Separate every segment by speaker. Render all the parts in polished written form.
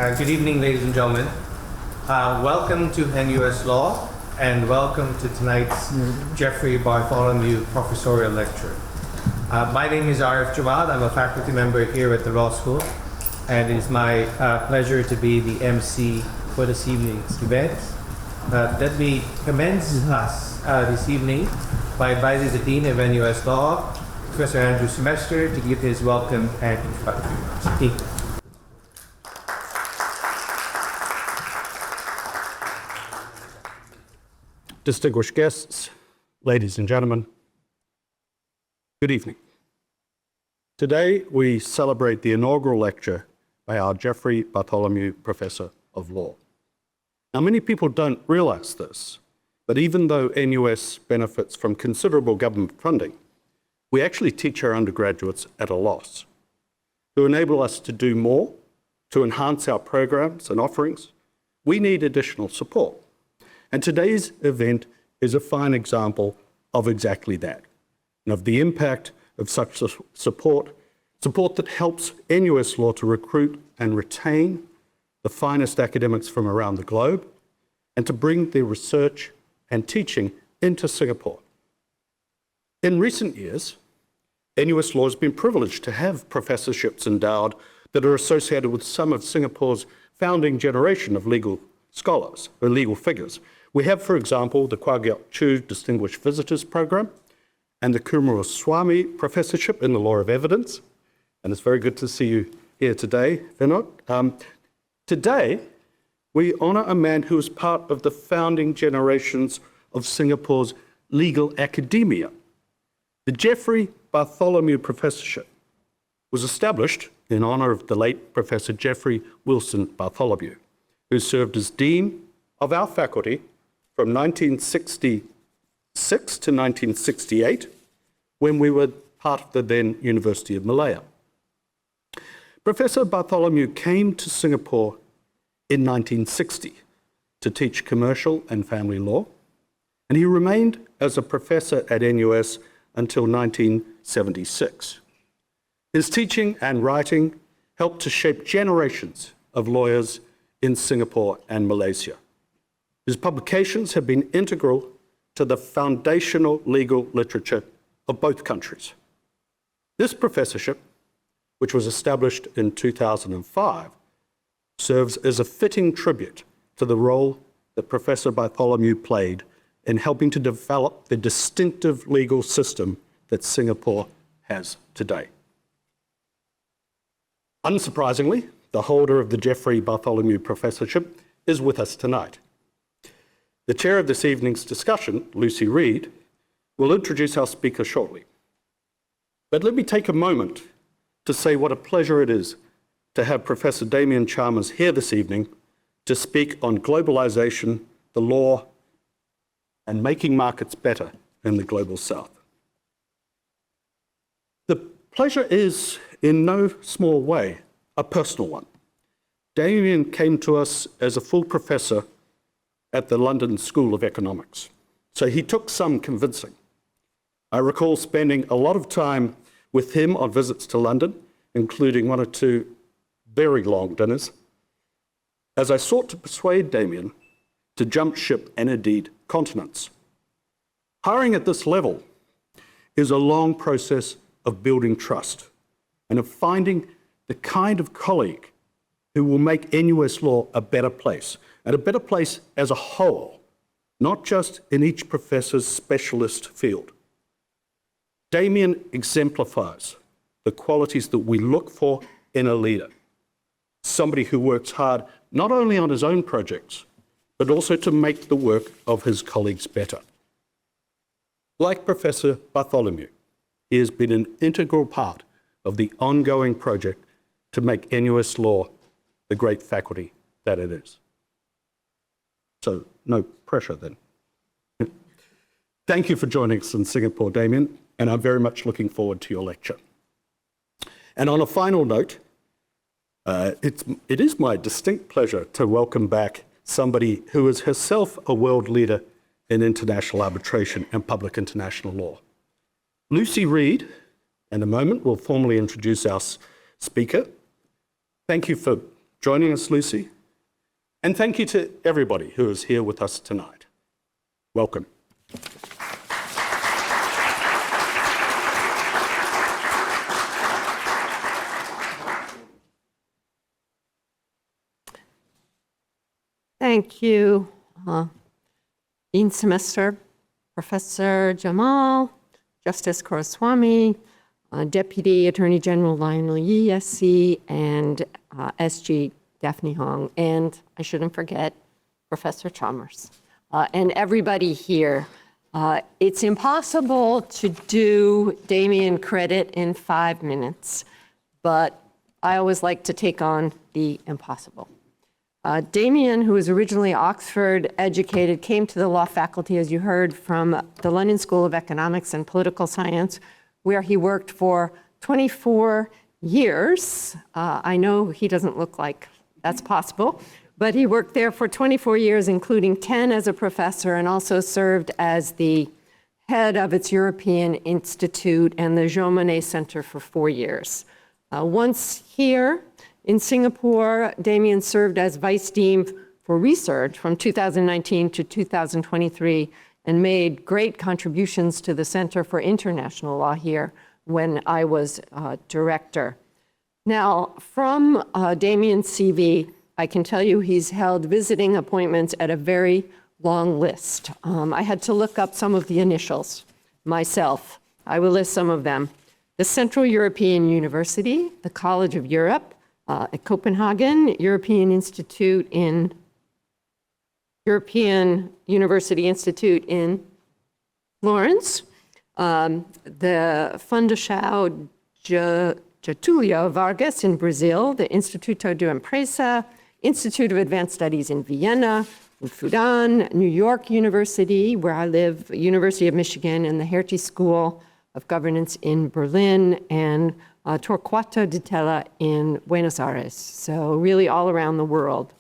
Speaker 1: Good evening, ladies and gentlemen. Welcome to NUS Law, and welcome to tonight's Geoffrey Bartholomew Professorial Lecture. My name is Arif Jawad. I'm a faculty member here at the Law School, and it is my pleasure to be the MC for this evening's event. Let me commence us this evening by inviting the Dean of NUS Law, Professor Andrew Semester, to give his welcome and introductory remarks.
Speaker 2: Distinguished guests, ladies and gentlemen, good evening. Today we celebrate the inaugural lecture by our Geoffrey Bartholomew Professor of Law. Now, many people don't realize this, but even though NUS benefits from considerable government funding, we actually teach our undergraduates at a loss. To enable us to do more, to enhance our programs and offerings, we need additional support. And today's event is a fine example of exactly that, and of the impact of such support that helps NUS Law to recruit and retain the finest academics from around the globe, and to bring their research and teaching into Singapore. In recent years, NUS Law has been privileged to have professorships endowed that are associated with some of Singapore's founding generation of legal scholars, or legal figures. We have, for example, the Kwa Geok Chu Distinguished Visitors Program and the Coomaraswamy Professorship in the Law of Evidence. And it's very good to see you here today, Vinod. Today, we honour a man who was part of the founding generations of Singapore's legal academia. The Geoffrey Bartholomew Professorship was established in honour of the late Professor Geoffrey Wilson Bartholomew, who served as Dean of our faculty from 1966 to 1968, when we were part of the then University of Malaya. Professor Bartholomew came to Singapore in 1960 to teach commercial and family law, and he remained as a professor at NUS until 1976. His teaching and writing helped to shape generations of lawyers in Singapore and Malaysia. His publications have been integral to the foundational legal literature of both countries. This professorship, which was established in 2005, serves as a fitting tribute to the role that Professor Bartholomew played in helping to develop the distinctive legal system that Singapore has today. Unsurprisingly, the holder of the Geoffrey Bartholomew Professorship is with us tonight. The chair of this evening's discussion, Lucy Reid, will introduce our speaker shortly. But let me take a moment to say what a pleasure it is to have Professor Damian Chalmers here this evening to speak on globalisation, the law, and making markets better in the global south. The pleasure is, in no small way, a personal one. Damian came to us as a full professor at the London School of Economics, so he took some convincing. I recall spending a lot of time with him on visits to London, including one or two very long dinners, as I sought to persuade Damian to jump ship and indeed continents. Hiring at this level is a long process of building trust and of finding the kind of colleague who will make NUS Law a better place, and a better place as a whole, not just in each professor's specialist field. Damian exemplifies the qualities that we look for in a leader. Somebody who works hard not only on his own projects, but also to make the work of his colleagues better. Like Professor Bartholomew, he has been an integral part of the ongoing project to make NUS Law the great faculty that it is. So, no pressure then. Thank you for joining us in Singapore, Damian, and I'm very much looking forward to your lecture. And on a final note, it is my distinct pleasure to welcome back somebody who is herself a world leader in international arbitration and public international law. Lucy Reid, in a moment, will formally introduce our speaker. Thank you for joining us, Lucy. And thank you to everybody who is here with us tonight. Welcome.
Speaker 3: Thank you, Dean Semester, Professor Jamal, Justice Kuroswamy, Deputy Attorney General Lionel Yee, SC, and SG Daphne Hong, and I shouldn't forget Professor Chalmers, and everybody here. It's impossible to do Damian credit in 5 minutes, but I always like to take on the impossible. Damian, who was originally Oxford educated, came to the law faculty, as you heard, from the London School of Economics and Political Science, where he worked for 24 years. I know he doesn't look like that's possible, but he worked there for 24 years, including 10 as a professor, and also served as the head of its European Institute and the Jean Monnet Center for 4 years. Once here, in Singapore, Damian served as Vice Dean for Research from 2019 to 2023 and made great contributions to the Center for International Law here when I was director. Now, from Damian's CV, I can tell you he's held visiting appointments at a very long list. I had to look up some of the initials myself. I will list some of them. The Central European University, the College of Europe, at Copenhagen, European University Institute in Florence, the Fundação Getúlio Vargas in Brazil, the Instituto de Empresa, Institute of Advanced Studies in Vienna, in Fudan, New York University, where I live, University of Michigan, and the Hertie School of Governance in Berlin, and Torquato di Tella in Buenos Aires, so really all around the world.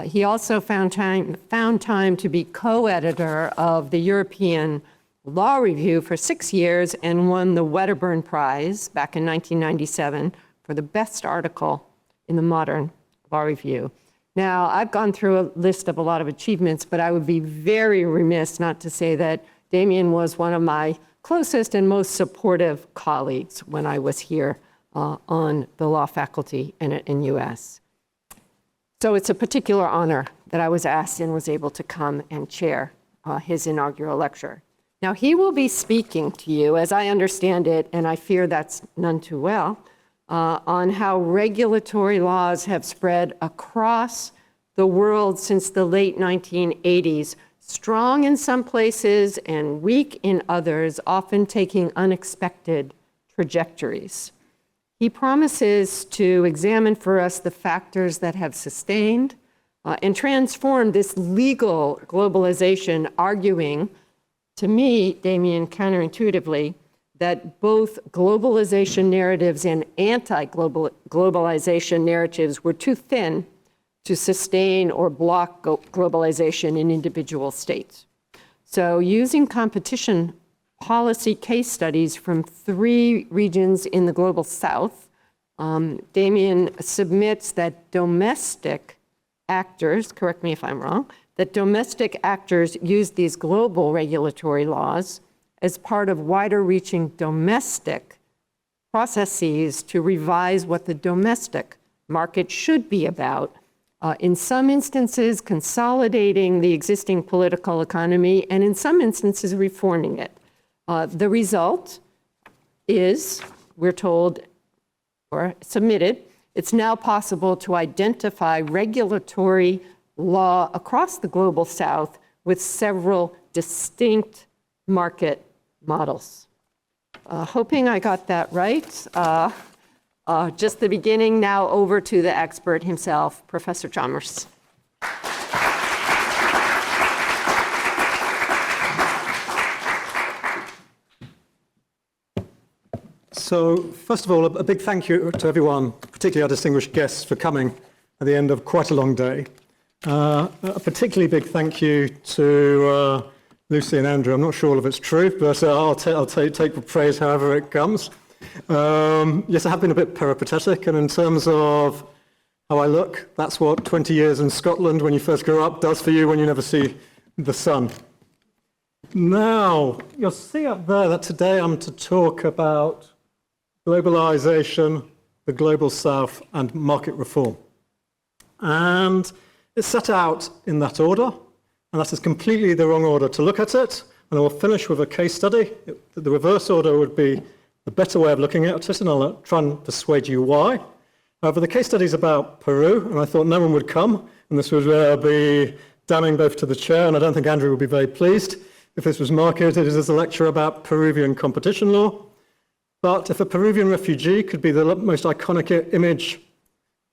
Speaker 3: He also found time to be co-editor of the European Law Review for 6 years and won the Wedderburn Prize back in 1997 for the best article in the modern Law Review. Now, I've gone through a list of a lot of achievements, but I would be very remiss not to say that Damian was one of my closest and most supportive colleagues when I was here on the law faculty in US. So it's a particular honor that I was asked and was able to come and chair his inaugural lecture. Now, he will be speaking to you, as I understand it, and I fear that's none too well, on how regulatory laws have spread across the world since the late 1980s, strong in some places and weak in others, often taking unexpected trajectories. He promises to examine for us the factors that have sustained and transformed this legal globalization, arguing, to me, Damian, counterintuitively, that both globalization narratives and anti-globalization narratives were too thin to sustain or block globalization in individual states. So using competition policy case studies from 3 regions in the global south, Damian submits that domestic actors, correct me if I'm wrong, that domestic actors use these global regulatory laws as part of wider reaching domestic processes to revise what the domestic market should be about. In some instances, consolidating the existing political economy, and in some instances, reforming it. The result is, we're told, or submitted, it's now possible to identify regulatory law across the global south with several distinct market models. Hoping I got that right. Just the beginning, now over to the expert himself, Professor Chalmers.
Speaker 4: So, first of all, a big thank you to everyone, particularly our distinguished guests, for coming at the end of quite a long day. A particularly big thank you to Lucy and Andrew. I'm not sure if it's true, but I'll take the praise however it comes. Yes, I have been a bit peripatetic, and in terms of how I look. That's what 20 years in Scotland when you first grow up does for you when you never see the sun. Now, you'll see up there that today I'm to talk about globalization, the global south, and market reform. And it's set out in that order, and that is completely the wrong order to look at it. And I will finish with a case study. The reverse order would be the better way of looking at it, and I'll try and persuade you why. However, the case study is about Peru, and I thought no one would come, and this would be damning both to the chair, and I don't think Andrew would be very pleased if this was marketed as a lecture about Peruvian competition law. But if a Peruvian refugee could be the most iconic image,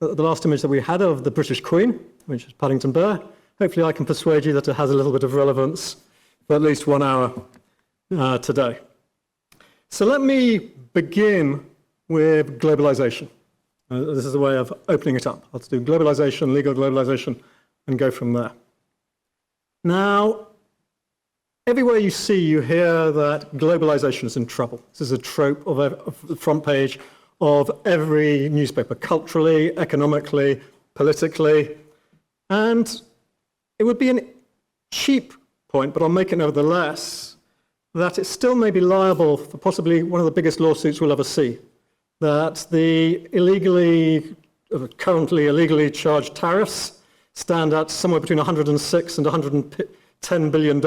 Speaker 4: the last image that we had of the British Queen, which is Paddington Bear, hopefully I can persuade you that it has a little bit of relevance for at least 1 hour today. So let me begin with globalization. This is a way of opening it up. Let's do globalization, legal globalization, and go from there. Now, everywhere you see, you hear that globalization is in trouble. This is a trope of the front page of every newspaper, culturally, economically, politically. And it would be a cheap point, but I'll make it nevertheless, that it still may be liable for possibly one of the biggest lawsuits we'll ever see. That the currently illegally charged tariffs stand at somewhere between $106 and $110 billion.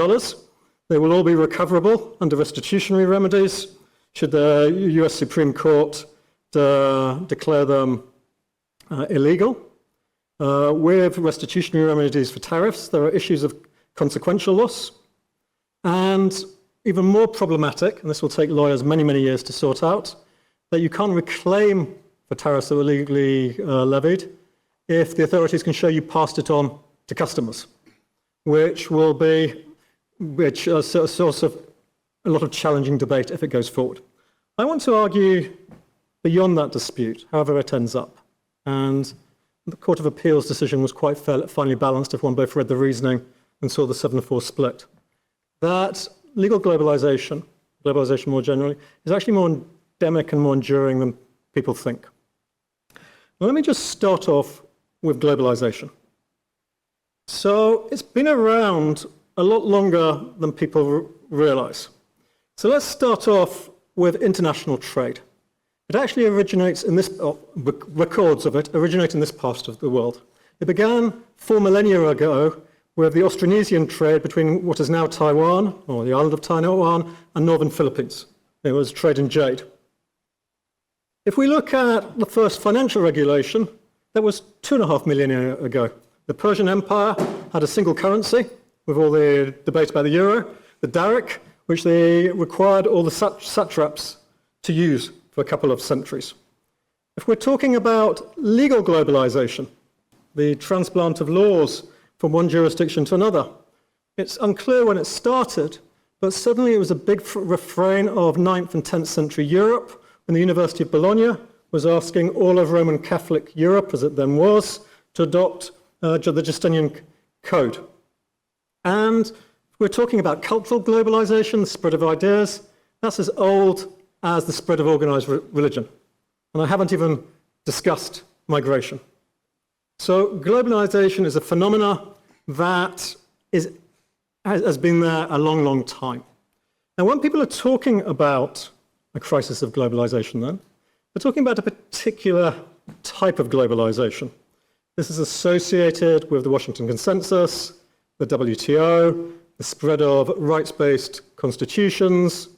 Speaker 4: They will all be recoverable under restitutionary remedies should the US Supreme Court declare them illegal. With restitutionary remedies for tariffs, there are issues of consequential loss. And even more problematic, and this will take lawyers many, many years to sort out, that you can't reclaim for tariffs that were legally levied if the authorities can show you passed it on to customers, which will be a source of a lot of challenging debate if it goes forward. I want to argue beyond that dispute, however it ends up. And the Court of Appeal's decision was quite finely balanced if one both read the reasoning and saw the 7-4 split. That legal globalization more generally, is actually more endemic and more enduring than people think. Now, let me just start off with globalization. So it's been around a lot longer than people realize. So let's start off with international trade. It actually originates in this, records of it originate in this part of the world. It began 4 millennia ago with the Austronesian trade between what is now Taiwan, or the island of Taiwan, and northern Philippines. It was trade in jade. If we look at the first financial regulation, that was 2.5 millennia ago. The Persian Empire had a single currency, with all the debate about the euro, the Daric, which they required all the satraps to use for a couple of centuries. If we're talking about legal globalization, the transplant of laws from one jurisdiction to another, it's unclear when it started, but suddenly it was a big refrain of 9th and 10th century Europe, when the University of Bologna was asking all of Roman Catholic Europe, as it then was, to adopt the Justinian Code. And we're talking about cultural globalization, the spread of ideas. That's as old as the spread of organized religion. And I haven't even discussed migration. So globalization is a phenomena that has been there a long, long time. Now, when people are talking about a crisis of globalization then, they're talking about a particular type of globalization. This is associated with the Washington Consensus, the WTO, the spread of rights-based constitutions,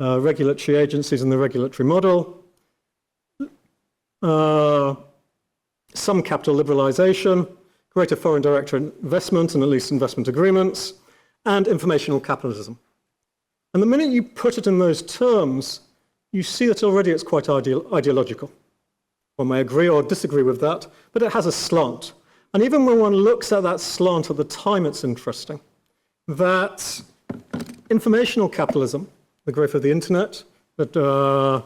Speaker 4: regulatory agencies and the regulatory model, some capital liberalization, greater foreign direct investment and at least investment agreements, and informational capitalism. And the minute you put it in those terms, you see that already it's quite ideological. One may agree or disagree with that, but it has a slant. And even when one looks at that slant at the time, it's interesting that informational capitalism, the growth of the internet, the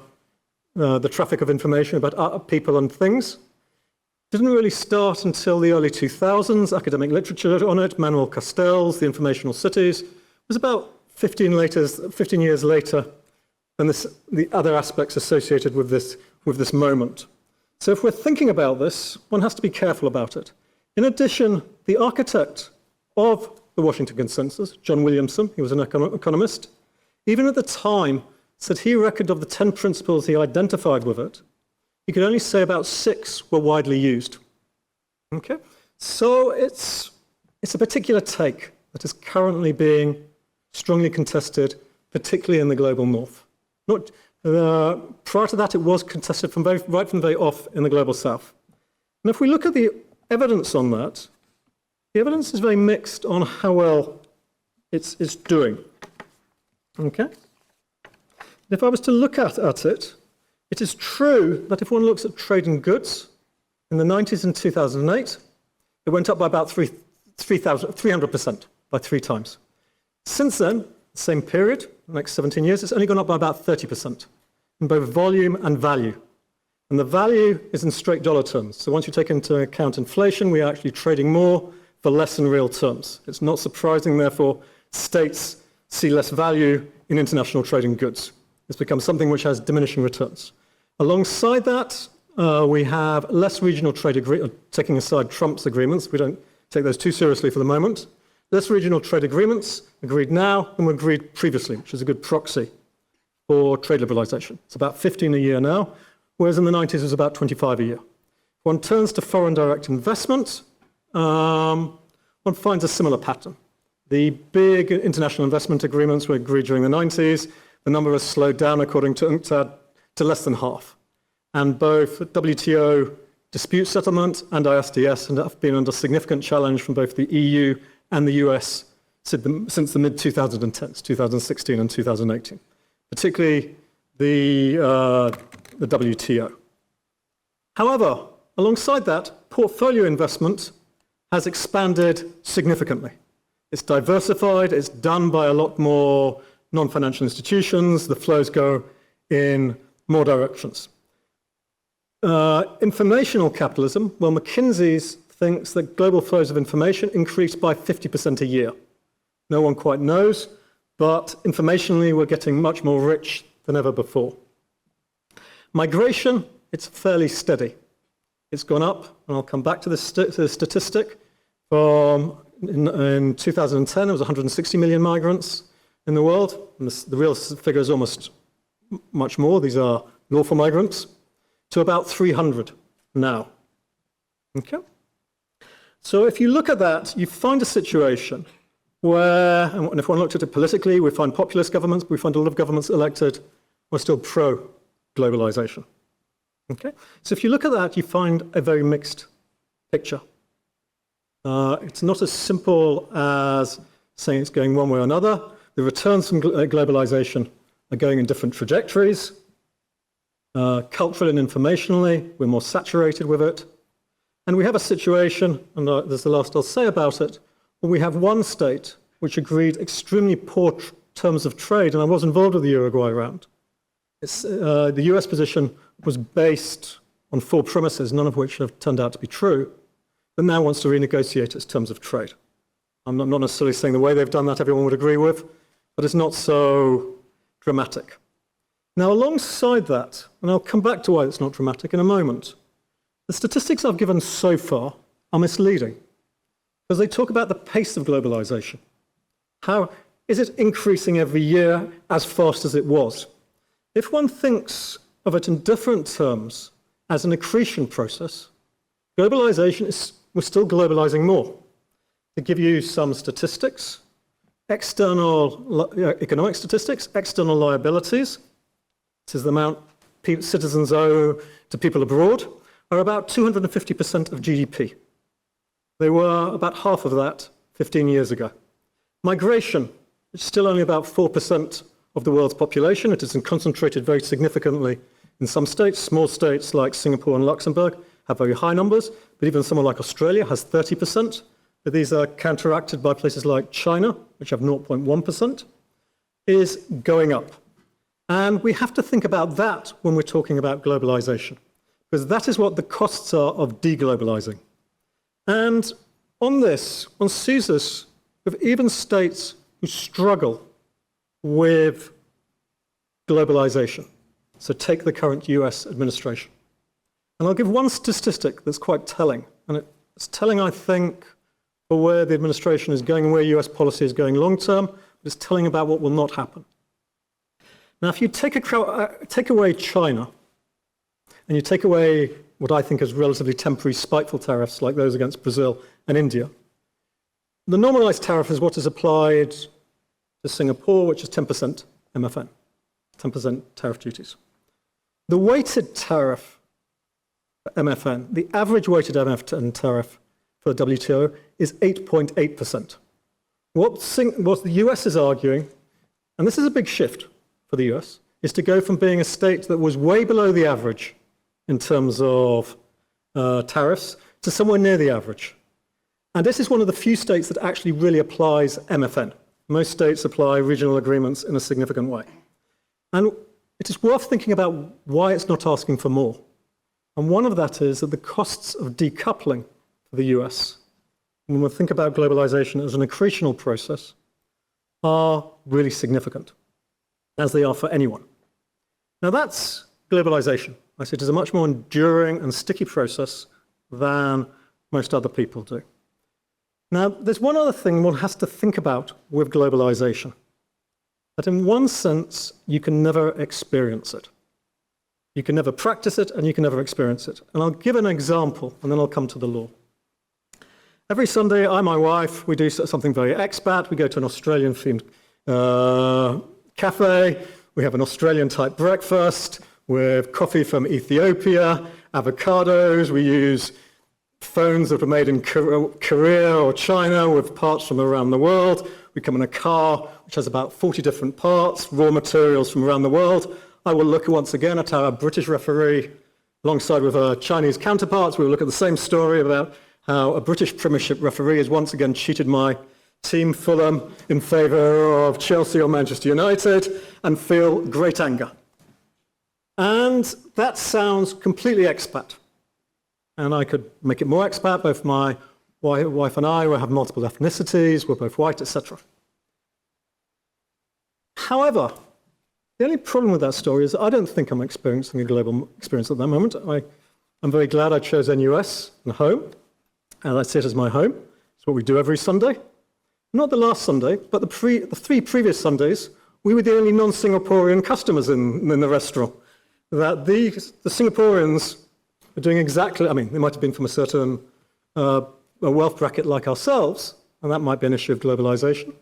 Speaker 4: traffic of information about people and things, didn't really start until the early 2000s. Academic literature on it, Manuel Castells, The Informational Cities, was about 15 years later than the other aspects associated with this moment. So if we're thinking about this, one has to be careful about it. In addition, the architect of the Washington Consensus, John Williamson, he was an economist, even at the time said he reckoned of the 10 principles he identified with it, he could only say about 6 were widely used. Okay? So it's a particular take that is currently being strongly contested, particularly in the global north. Prior to that, it was contested right from very off in the global south. And if we look at the evidence on that, the evidence is very mixed on how well it's doing. Okay? If I was to look at it, it is true that if one looks at trade in goods, in the 90s and 2008, it went up by about 300%, by 3 times. Since then, same period, the next 17 years, it's only gone up by about 30% in both volume and value. And the value is in straight dollar terms. So once you take into account inflation, we are actually trading more for less in real terms. It's not surprising, therefore, states see less value in international trade in goods. It's become something which has diminishing returns. Alongside that, we have less regional trade agreements, taking aside Trump's agreements. We don't take those too seriously for the moment. Less regional trade agreements agreed now than were agreed previously, which is a good proxy for trade liberalisation. It's about 15 a year now, whereas in the 90s it was about 25 a year. If one turns to foreign direct investment, one finds a similar pattern. The big international investment agreements were agreed during the 90s. The number has slowed down, according to UNCTAD, to less than half. And both WTO dispute settlement and ISDS have been under significant challenge from both the EU and the US since the mid-2010s, 2016 and 2018, particularly the WTO. However, alongside that, portfolio investment has expanded significantly. It's diversified, it's done by a lot more non-financial institutions, the flows go in more directions. Informational capitalism, well, McKinsey thinks that global flows of information increase by 50% a year. No one quite knows, but informationally we're getting much more rich than ever before. Migration, it's fairly steady. It's gone up, and I'll come back to this statistic. In 2010, there was 160 million migrants in the world. And the real figure is almost much more. These are lawful migrants, to about 300 now. Okay? So if you look at that, you find a situation where, and if one looked at it politically, we find populist governments, we find a lot of governments elected who are still pro-globalization. Okay? So if you look at that, you find a very mixed picture. It's not as simple as saying it's going one way or another. The returns from globalization are going in different trajectories. Culturally and informationally, we're more saturated with it. And we have a situation, and this is the last I'll say about it, where we have one state which agreed extremely poor terms of trade, and I was involved with the Uruguay round. The US position was based on 4 premises, none of which have turned out to be true, but now wants to renegotiate its terms of trade. I'm not necessarily saying the way they've done that everyone would agree with, but it's not so dramatic. Now, alongside that, and I'll come back to why it's not dramatic in a moment, the statistics I've given so far are misleading because they talk about the pace of globalization. How is it increasing every year as fast as it was? If one thinks of it in different terms as an accretion process, globalization we're still globalizing more. To give you some statistics, external economic statistics, external liabilities, this is the amount citizens owe to people abroad, are about 250% of GDP. They were about half of that 15 years ago. Migration, it's still only about 4% of the world's population. It is concentrated very significantly in some states. Small states like Singapore and Luxembourg have very high numbers, but even someone like Australia has 30%. But these are counteracted by places like China, which have 0.1%, is going up. And we have to think about that when we're talking about globalization, because that is what the costs are of deglobalizing. And on this, one sees this with even states who struggle with globalization. So take the current US administration. And I'll give one statistic that's quite telling. And it's telling, I think, for where the administration is going and where US policy is going long term, but it's telling about what will not happen. Now, if you take away China, and you take away what I think is relatively temporary spiteful tariffs like those against Brazil and India, the normalized tariff is what is applied to Singapore, which is 10% MFN, 10% tariff duties. The weighted tariff for MFN, the average weighted MFN tariff for the WTO is 8.8%. What the US is arguing, and this is a big shift for the US, is to go from being a state that was way below the average in terms of tariffs to somewhere near the average. And this is one of the few states that actually really applies MFN. Most states apply regional agreements in a significant way. And it is worth thinking about why it's not asking for more. And one of that is that the costs of decoupling for the US, when we think about globalization as an accretional process, are really significant, as they are for anyone. Now that's globalization. I say it is a much more enduring and sticky process than most other people do. Now, there's one other thing one has to think about with globalization, that in one sense, you can never experience it. You can never practice it, and you can never experience it. And I'll give an example, and then I'll come to the law. Every Sunday, I and my wife, we do something very expat. We go to an Australian-themed cafe. We have an Australian-type breakfast with coffee from Ethiopia, avocados. We use phones that are made in Korea or China with parts from around the world. We come in a car which has about 40 different parts, raw materials from around the world. I will look once again at our British referee alongside with our Chinese counterparts. We will look at the same story about how a British Premiership referee has once again cheated my team Fulham in favour of Chelsea or Manchester United and feel great anger. And that sounds completely expat. And I could make it more expat. Both my wife and I have multiple ethnicities. We're both white, etc. However, the only problem with that story is I don't think I'm experiencing a global experience at that moment. I'm very glad I chose NUS and home. And I see it as my home. It's what we do every Sunday. Not the last Sunday, but the three previous Sundays, we were the only non-Singaporean customers in the restaurant. That the Singaporeans are doing exactly, I mean, they might have been from a certain a wealth bracket like ourselves, and that might be an issue of globalization,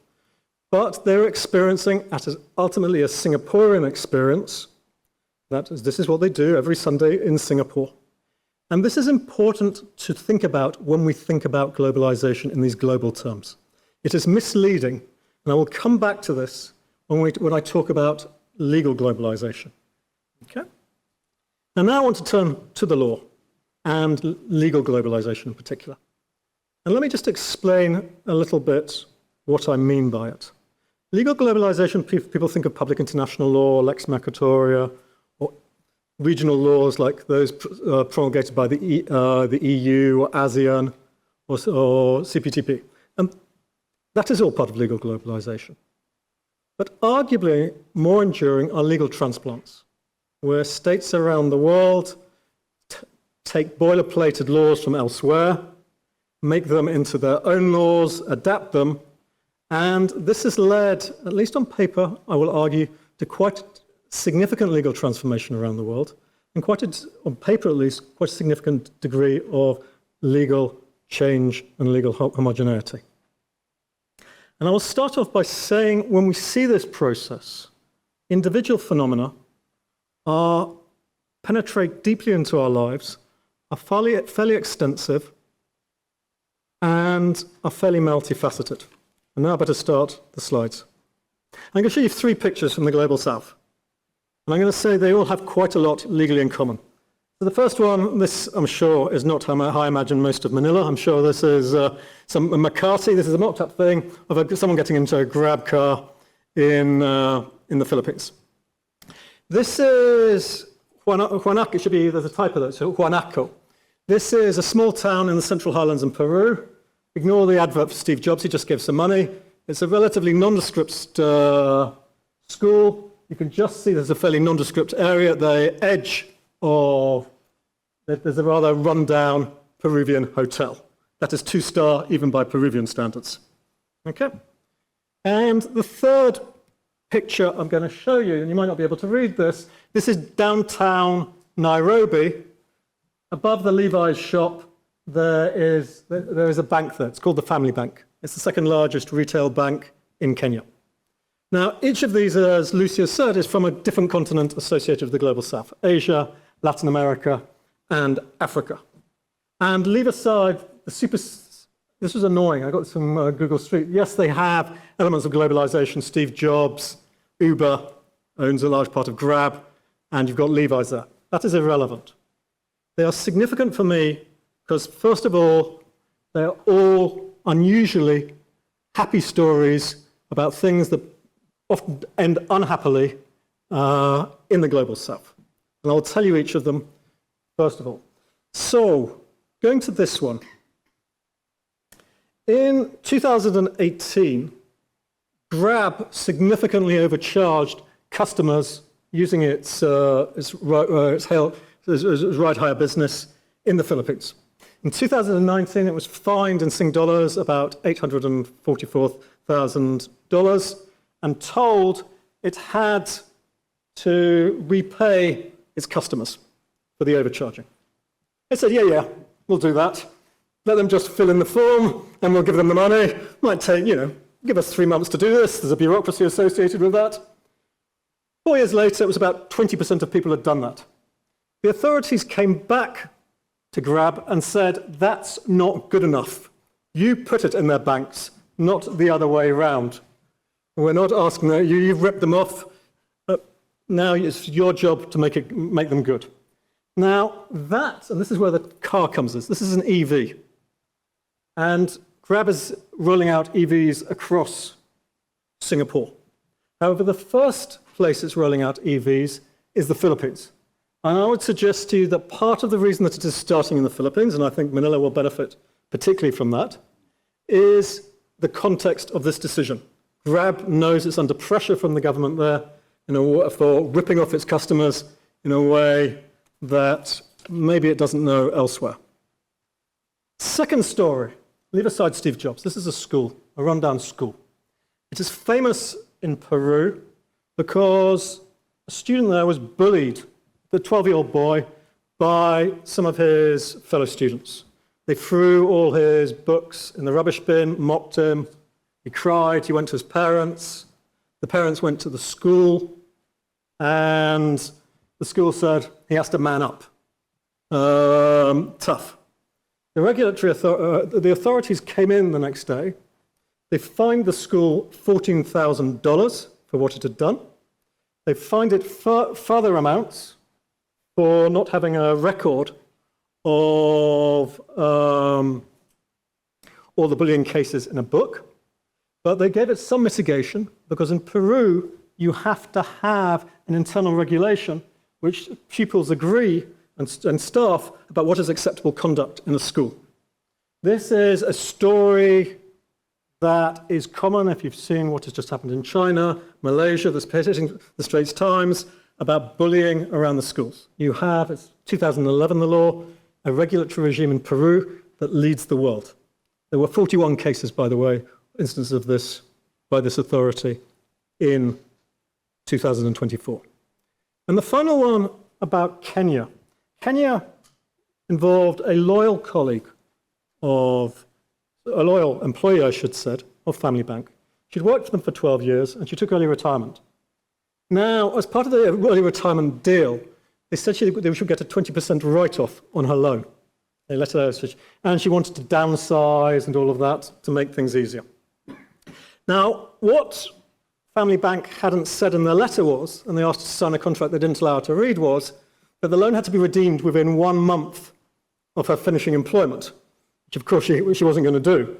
Speaker 4: but they're experiencing, ultimately a Singaporean experience, this is what they do every Sunday in Singapore. And this is important to think about when we think about globalization in these global terms. It is misleading, and I will come back to this when I talk about legal globalization. Okay? And now I want to turn to the law and legal globalization in particular. And let me just explain a little bit what I mean by it. Legal globalization, people think of public international law, lex mercatoria, or regional laws like those promulgated by the EU or ASEAN or CPTP. And that is all part of legal globalization. But arguably more enduring are legal transplants, where states around the world take boilerplated laws from elsewhere, make them into their own laws, adapt them, and this has led, at least on paper, I will argue, to quite significant legal transformation around the world, and on paper at least, quite a significant degree of legal change and legal homogeneity. And I will start off by saying when we see this process, individual phenomena penetrate deeply into our lives, are fairly extensive, and are fairly multifaceted. And now I better start the slides. I'm going to show you 3 pictures from the Global South. And I'm going to say they all have quite a lot legally in common. So the first one, this I'm sure is not how I imagine most of Manila. I'm sure this is some Makati. This is a mocked-up thing of someone getting into a grab car in the Philippines. This is Huanaco. It should be, there's a typo there, so Huanaco. This is a small town in the Central Highlands in Peru. Ignore the advert for Steve Jobs, he just gave some money. It's a relatively nondescript school. You can just see there's a fairly nondescript area at the edge of There's a rather run-down Peruvian hotel. That is 2-star even by Peruvian standards. Okay? And the third picture I'm going to show you, and you might not be able to read this, this is downtown Nairobi. Above the Levi's shop, there is a bank there. It's called the Family Bank. It's the second largest retail bank in Kenya. Now, each of these, as Lucia said, is from a different continent associated with the Global South: Asia, Latin America, and Africa. And leave aside this was annoying. I got some Google Street. Yes, they have elements of globalization. Steve Jobs, Uber owns a large part of Grab, and you've got Levi's there. That is irrelevant. They are significant for me because, first of all, they are all unusually happy stories about things that often end unhappily in the Global South. And I'll tell you each of them, first of all. So, going to this one. In 2018, Grab significantly overcharged customers using its ride-hire business in the Philippines. In 2019, it was fined in Sing dollars about $844,000 and told it had to repay its customers for the overcharging. They said, yeah, we'll do that. Let them just fill in the form and we'll give them the money. Might take, give us 3 months to do this. There's a bureaucracy associated with that. 4 years later, it was about 20% of people had done that. The authorities came back to Grab and said, that's not good enough. You put it in their banks, not the other way around. We're not asking that. You've ripped them off. Now it's your job to make them good. Now that, and this is where the car comes in. This is an EV. And Grab is rolling out EVs across Singapore. However, the first place it's rolling out EVs is the Philippines. And I would suggest to you that part of the reason that it is starting in the Philippines, and I think Manila will benefit particularly from that, is the context of this decision. Grab knows it's under pressure from the government there for ripping off its customers in a way that maybe it doesn't know elsewhere. Second story, leave aside Steve Jobs. This is a school, a rundown school. It is famous in Peru because a student there was bullied, the 12-year-old boy, by some of his fellow students. They threw all his books in the rubbish bin, mocked him. He cried, he went to his parents. The parents went to the school, and the school said he has to man up. Tough. The authorities came in the next day. They fined the school $14,000 for what it had done. They fined it further amounts for not having a record of all the bullying cases in a book. But they gave it some mitigation because in Peru, you have to have an internal regulation which pupils agree and staff about what is acceptable conduct in a school. This is a story that is common if you've seen what has just happened in China, Malaysia, the Straits Times, about bullying around the schools. You have, it's 2011 the law, a regulatory regime in Peru that leads the world. There were 41 cases, by the way, instances of this by this authority in 2024. And the final one about Kenya. Kenya involved a loyal employee, I should say, of Family Bank. She'd worked for them for 12 years and she took early retirement. Now, as part of the early retirement deal, they said they should get a 20% write-off on her loan. They let her, and she wanted to downsize and all of that to make things easier. Now, what Family Bank hadn't said in their letter was, and they asked her to sign a contract they didn't allow her to read, was that the loan had to be redeemed within 1 month of her finishing employment, which of course she wasn't going to do.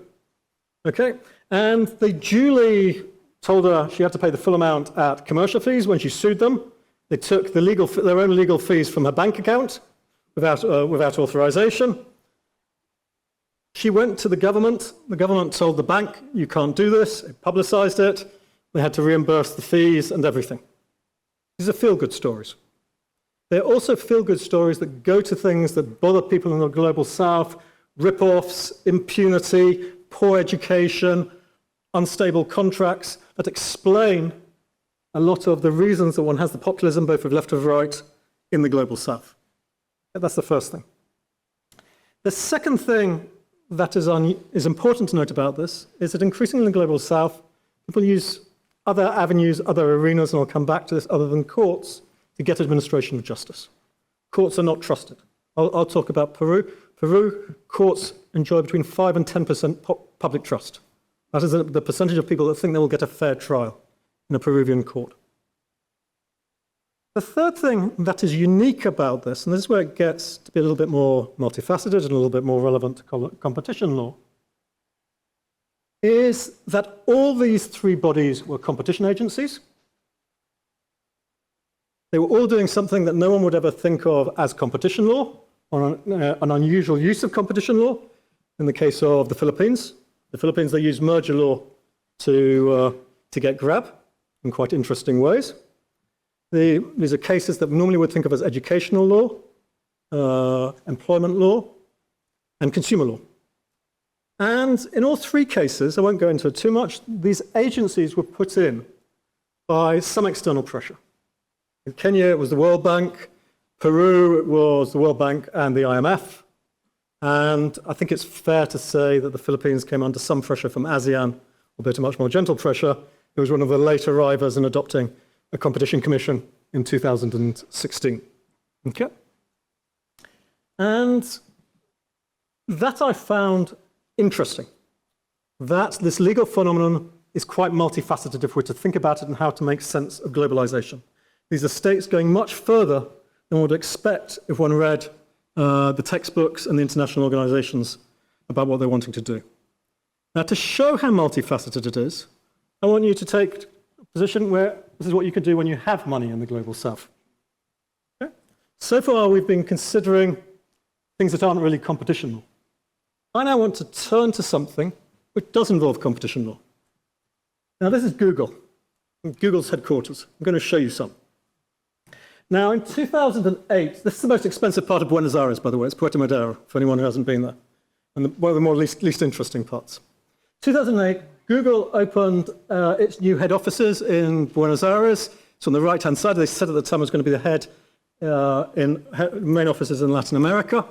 Speaker 4: Okay? And they duly told her she had to pay the full amount at commercial fees when she sued them. They took their own legal fees from her bank account without authorization. She went to the government. The government told the bank, you can't do this. It publicized it. They had to reimburse the fees and everything. These are feel-good stories. They're also feel-good stories that go to things that bother people in the global south: rip-offs, impunity, poor education, unstable contracts, that explain a lot of the reasons that one has the populism, both of left and right, in the global south. That's the first thing. The second thing that is important to note about this is that increasingly in the global south, people use other avenues, other arenas, and I'll come back to this, other than courts, to get administration of justice. Courts are not trusted. I'll talk about Peru. Peru, courts enjoy between 5 and 10% public trust. That is the percentage of people that think they will get a fair trial in a Peruvian court. The third thing that is unique about this, and this is where it gets to be a little bit more multifaceted and a little bit more relevant to competition law, is that all these three bodies were competition agencies. They were all doing something that no one would ever think of as competition law, or an unusual use of competition law. In the case of the Philippines, they use merger law to get grab in quite interesting ways. These are cases that we normally would think of as educational law, employment law, and consumer law. And in all three cases, I won't go into it too much, these agencies were put in by some external pressure. In Kenya, it was the World Bank. Peru, it was the World Bank and the IMF. And I think it's fair to say that the Philippines came under some pressure from ASEAN, albeit a much more gentle pressure. It was one of the late arrivals in adopting a competition commission in 2016. Okay? And that I found interesting, that this legal phenomenon is quite multifaceted if we're to think about it and how to make sense of globalization. These are states going much further than one would expect if one read the textbooks and the international organizations about what they're wanting to do. Now, to show how multifaceted it is, I want you to take a position where this is what you can do when you have money in the global south. Okay? So far, we've been considering things that aren't really competition law. I now want to turn to something which does involve competition law. Now, this is Google, Google's headquarters. I'm going to show you some. Now, in 2008, this is the most expensive part of Buenos Aires, by the way. It's Puerto Madero, for anyone who hasn't been there, and one of the more least interesting parts. 2008, Google opened its new head offices in Buenos Aires. It's on the right-hand side. They said at the time it was going to be the head main offices in Latin America.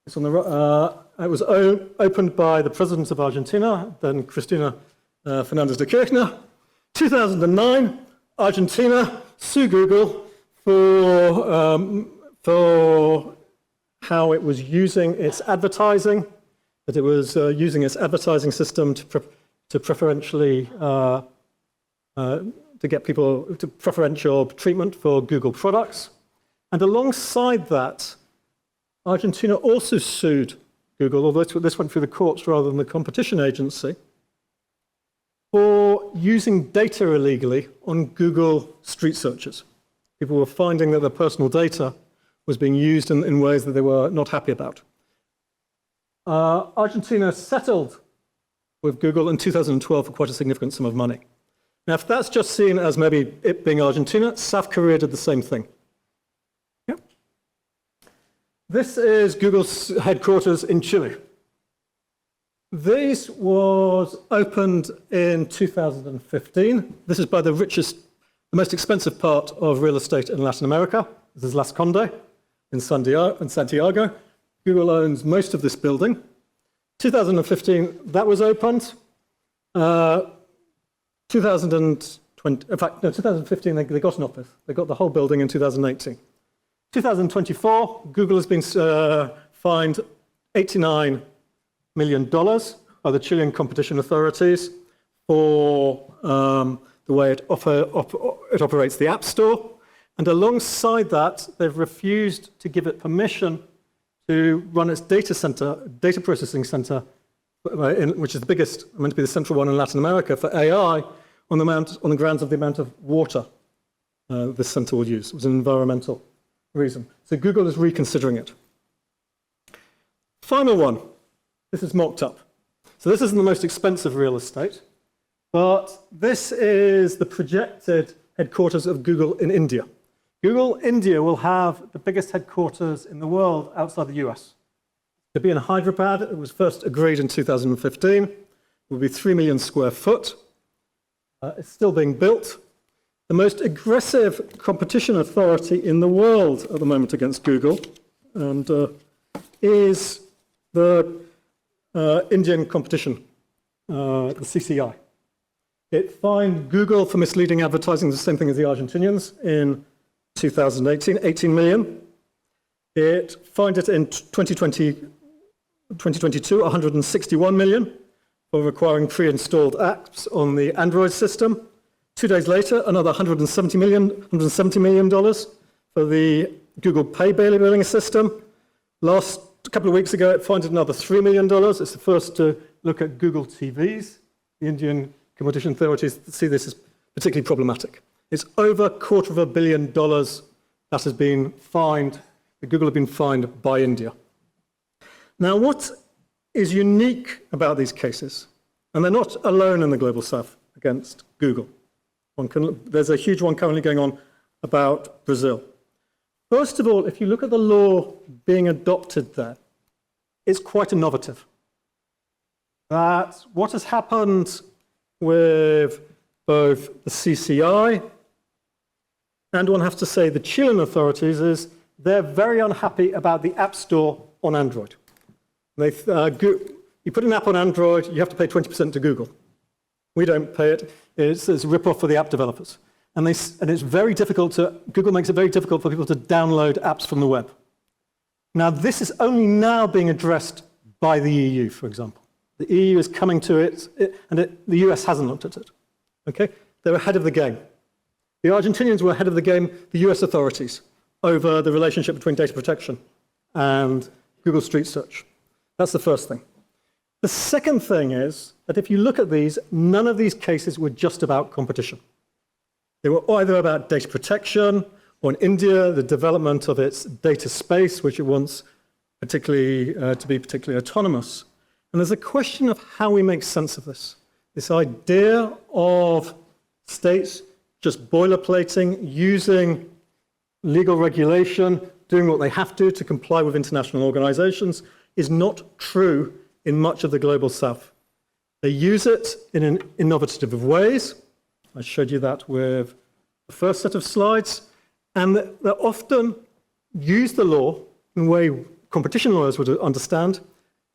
Speaker 4: It's on the it was opened by the president of Argentina, then Cristina Fernández de Kirchner. 2009, Argentina sued Google for how it was using its advertising, that it was using its advertising system to preferentially to get people to preferential treatment for Google products. And alongside that, Argentina also sued Google, although this went through the courts rather than the competition agency, for using data illegally on Google street searches. People were finding that their personal data was being used in ways that they were not happy about. Argentina settled with Google in 2012 for quite a significant sum of money. Now, if that's just seen as maybe it being Argentina, South Korea did the same thing. Yep. This is Google's headquarters in Chile. This was opened in 2015. This is by the most expensive part of real estate in Latin America. This is Las Condes in Santiago. Google owns most of this building. 2015, that was opened. 2015, they got an office. They got the whole building in 2018. 2024, Google has been fined $89 million by the Chilean competition authorities for the way it operates the App Store. And alongside that, they've refused to give it permission to run its data processing center, which is the biggest, meant to be the central one in Latin America for AI, on the grounds of the amount of water this center will use. It was an environmental reason. So Google is reconsidering it. Final one. This is mocked up. So this isn't the most expensive real estate, but this is the projected headquarters of Google in India. Google India will have the biggest headquarters in the world outside the US. To be in Hyderabad, it was first agreed in 2015. It will be 3 million square foot. It's still being built. The most aggressive competition authority in the world at the moment against Google and is the Indian competition, the CCI. It fined Google for misleading advertising, the same thing as the Argentinians, in 2018, 18 million. It fined it in 2022, 161 million for requiring pre-installed apps on the Android system. 2 days later, another $170 million for the Google Pay billing system. A couple of weeks ago, it fined another $3 million. It's the first to look at Google TVs. The Indian competition authorities see this as particularly problematic. It's over $250 million that has been fined, that Google have been fined by India. Now, what is unique about these cases, and they're not alone in the Global South against Google. There's a huge one currently going on about Brazil. First of all, if you look at the law being adopted there, it's quite innovative. That what has happened with both the CCI and, one has to say, the Chilean authorities is they're very unhappy about the App Store on Android. You put an app on Android, you have to pay 20% to Google. We don't pay it. It's a rip-off for the app developers. And it's very difficult Google makes it very difficult for people to download apps from the web. Now, this is only now being addressed by the EU, for example. The EU is coming to it, and the US hasn't looked at it. Okay? They're ahead of the game. The Argentinians were ahead of the game, the US authorities, over the relationship between data protection and Google Street Search. That's the first thing. The second thing is that if you look at these, none of these cases were just about competition. They were either about data protection, or in India, the development of its data space, which it wants to be particularly autonomous. And there's a question of how we make sense of this. This idea of states just boilerplating, using legal regulation, doing what they have to comply with international organizations, is not true in much of the Global South. They use it in innovative ways. I showed you that with the first set of slides. And they often use the law in a way competition lawyers would understand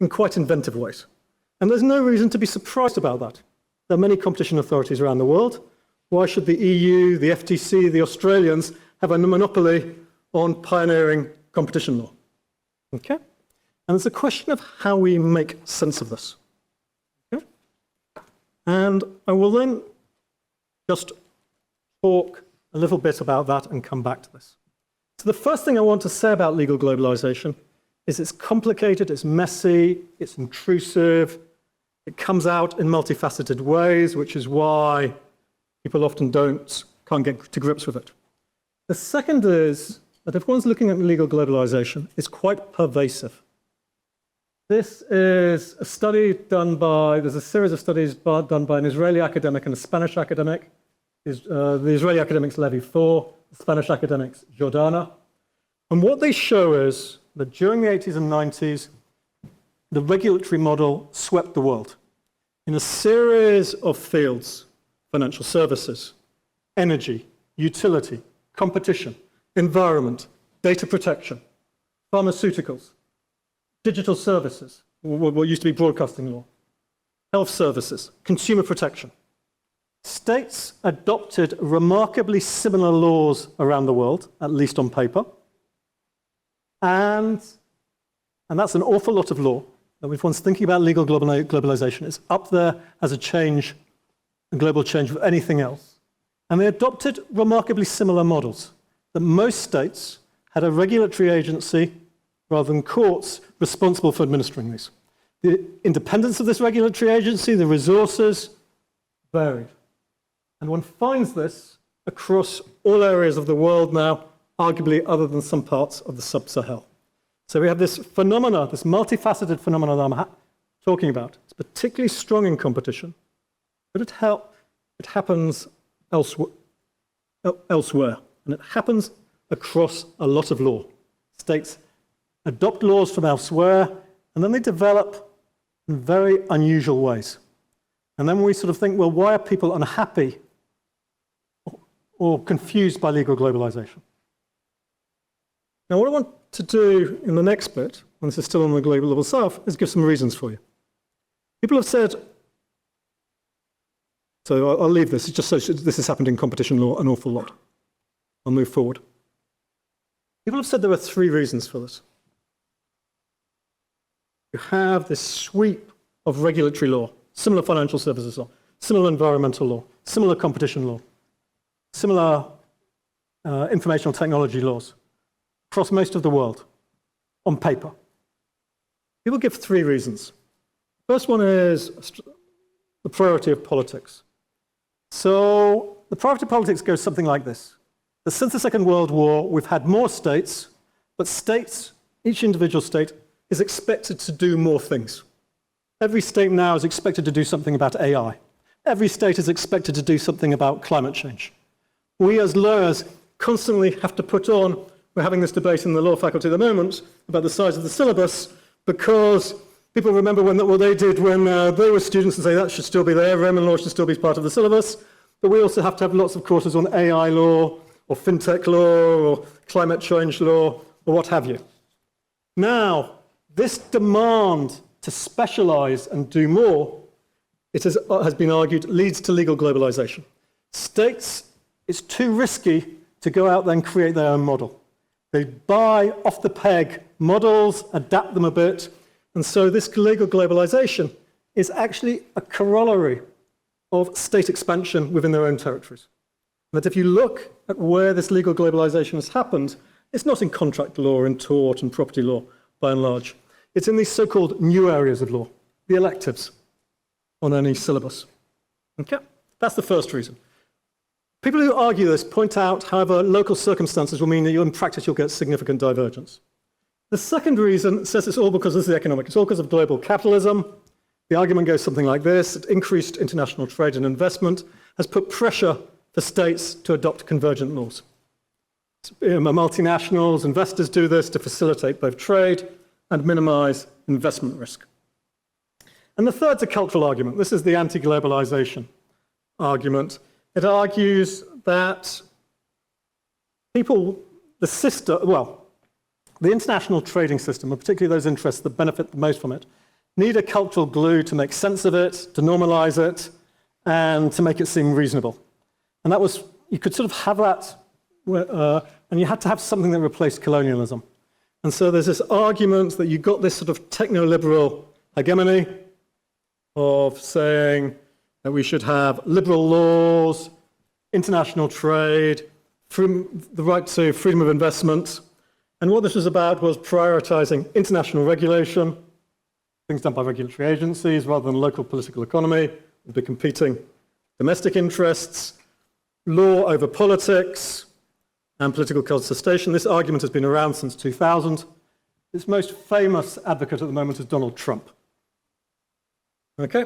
Speaker 4: in quite inventive ways. And there's no reason to be surprised about that. There are many competition authorities around the world. Why should the EU, the FTC, the Australians have a monopoly on pioneering competition law? Okay? And there's a question of how we make sense of this. Okay? And I will then just talk a little bit about that and come back to this. So the first thing I want to say about legal globalization is it's complicated, it's messy, it's intrusive, it comes out in multifaceted ways, which is why people often can't get to grips with it. The second is that if one's looking at legal globalization, it's quite pervasive. This is a study there's a series of studies done by an Israeli academic and a Spanish academic. The Israeli academics Levi Thor, the Spanish academics Jordana. And what they show is that during the 80s and 90s, the regulatory model swept the world in a series of fields: financial services, energy, utility, competition, environment, data protection, pharmaceuticals, digital services, what used to be broadcasting law, health services, consumer protection. States adopted remarkably similar laws around the world, at least on paper. And that's an awful lot of law. If one's thinking about legal globalization, it's up there as a global change with anything else. And they adopted remarkably similar models, that most states had a regulatory agency rather than courts responsible for administering these. The independence of this regulatory agency, the resources, varied. And one finds this across all areas of the world now, arguably other than some parts of the sub-Sahel. So we have this phenomena, this multifaceted phenomena that I'm talking about. It's particularly strong in competition, but it happens elsewhere. And it happens across a lot of law. States adopt laws from elsewhere, and then they develop in very unusual ways. And then we sort of think, well, why are people unhappy or confused by legal globalization? Now, what I want to do in the next bit, and this is still on the global level south, is give some reasons for you. People have said, so I'll leave this, it's just so this has happened in competition law an awful lot. I'll move forward. People have said there are 3 reasons for this. You have this sweep of regulatory law, similar financial services law, similar environmental law, similar competition law, similar informational technology laws across most of the world on paper. People give 3 reasons. First one is the priority of politics. So the priority of politics goes something like this. That since the Second World War, we've had more states, but states, each individual state, is expected to do more things. Every state now is expected to do something about AI. Every state is expected to do something about climate change. We as lawyers constantly have to put on, we're having this debate in the law faculty at the moment about the size of the syllabus, because people remember what they did when they were students and say that should still be there, Roman law should still be part of the syllabus, but we also have to have lots of courses on AI law, or fintech law, or climate change law, or what have you. Now, this demand to specialize and do more, it has been argued, leads to legal globalization. States, it's too risky to go out there and create their own model. They buy off-the-peg models, adapt them a bit, and so this legal globalization is actually a corollary of state expansion within their own territories. That if you look at where this legal globalization has happened, it's not in contract law, in tort and property law, by and large. It's in these so-called new areas of law, the electives on any syllabus. Okay? That's the first reason. People who argue this point out, however, local circumstances will mean that in practice you'll get significant divergence. The second reason says it's all because of the economic. It's all because of global capitalism. The argument goes something like this: that increased international trade and investment has put pressure for states to adopt convergent laws. Multinationals, investors do this to facilitate both trade and minimize investment risk. And the third's a cultural argument. This is the anti-globalization argument. It argues that the international trading system, and particularly those interests that benefit the most from it, need a cultural glue to make sense of it, to normalize it, and to make it seem reasonable. And that was, you could sort of have that, and you had to have something that replaced colonialism. And so there's this argument that you got this sort of techno-liberal hegemony of saying that we should have liberal laws, international trade, the right to freedom of investment. And what this was about was prioritizing international regulation, things done by regulatory agencies rather than local political economy, with the competing domestic interests, law over politics, and political contestation. This argument has been around since 2000. Its most famous advocate at the moment is Donald Trump. Okay?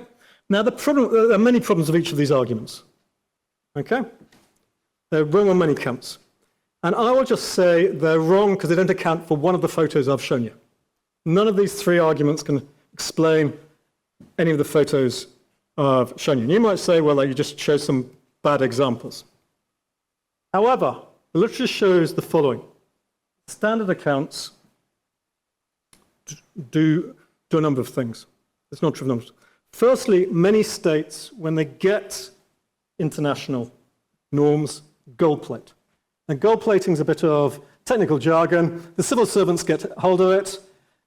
Speaker 4: Now, there are many problems with each of these arguments. Okay? They're wrong on many counts. And I will just say they're wrong because they don't account for one of the photos I've shown you. None of these 3 arguments can explain any of the photos I've shown you. And you might say, well, you just chose some bad examples. However, the literature shows the following. Standard accounts do a number of things. It's not trivial numbers. Firstly, many states, when they get international norms, gold plate. And gold plating is a bit of technical jargon. The civil servants get hold of it,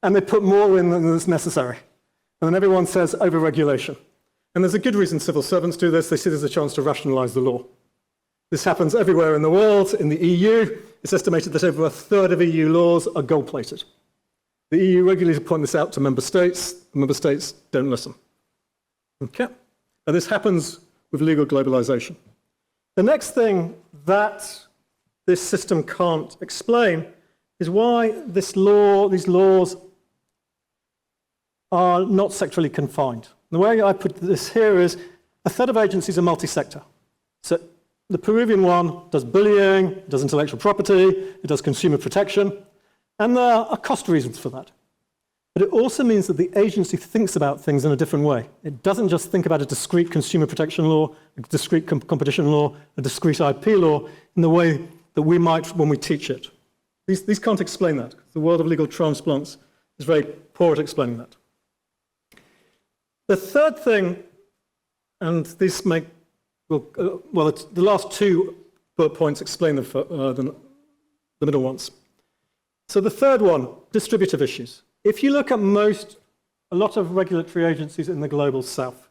Speaker 4: and they put more in than is necessary. And then everyone says over-regulation. And there's a good reason civil servants do this. They see there's a chance to rationalize the law. This happens everywhere in the world. In the EU, it's estimated that over a third of EU laws are gold-plated. The EU regularly point this out to member states. The member states don't listen. Okay? And this happens with legal globalization. The next thing that this system can't explain is why these laws are not sectorally confined. The way I put this here is a third of agencies are multi-sector. So The Peruvian one does bullying, it does intellectual property, it does consumer protection, and there are cost reasons for that. But it also means that the agency thinks about things in a different way. It doesn't just think about a discrete consumer protection law, a discrete competition law, a discrete IP law in the way that we might when we teach it. These can't explain that. The world of legal transplants is very poor at explaining that. The third thing, and these make, the last two bullet points explain the middle ones. So the third one, distributive issues. If you look at a lot of regulatory agencies in the global south,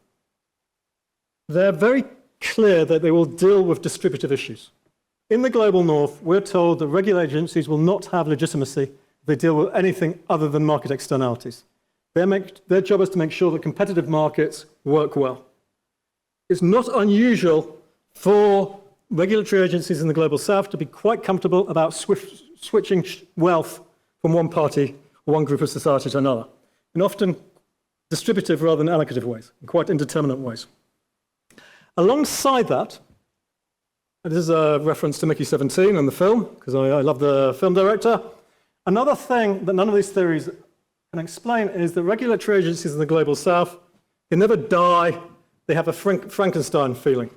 Speaker 4: they're very clear that they will deal with distributive issues. In the global north, we're told that regulatory agencies will not have legitimacy if they deal with anything other than market externalities. Their job is to make sure that competitive markets work well. It's not unusual for regulatory agencies in the global south to be quite comfortable about switching wealth from one party or one group of society to another, in often distributive rather than allocative ways, in quite indeterminate ways. Alongside that, this is a reference to Mickey 17 and the film, because I love the film director. Another thing that none of these theories can explain is that regulatory agencies in the global south, they never die, they have a Frankenstein feeling.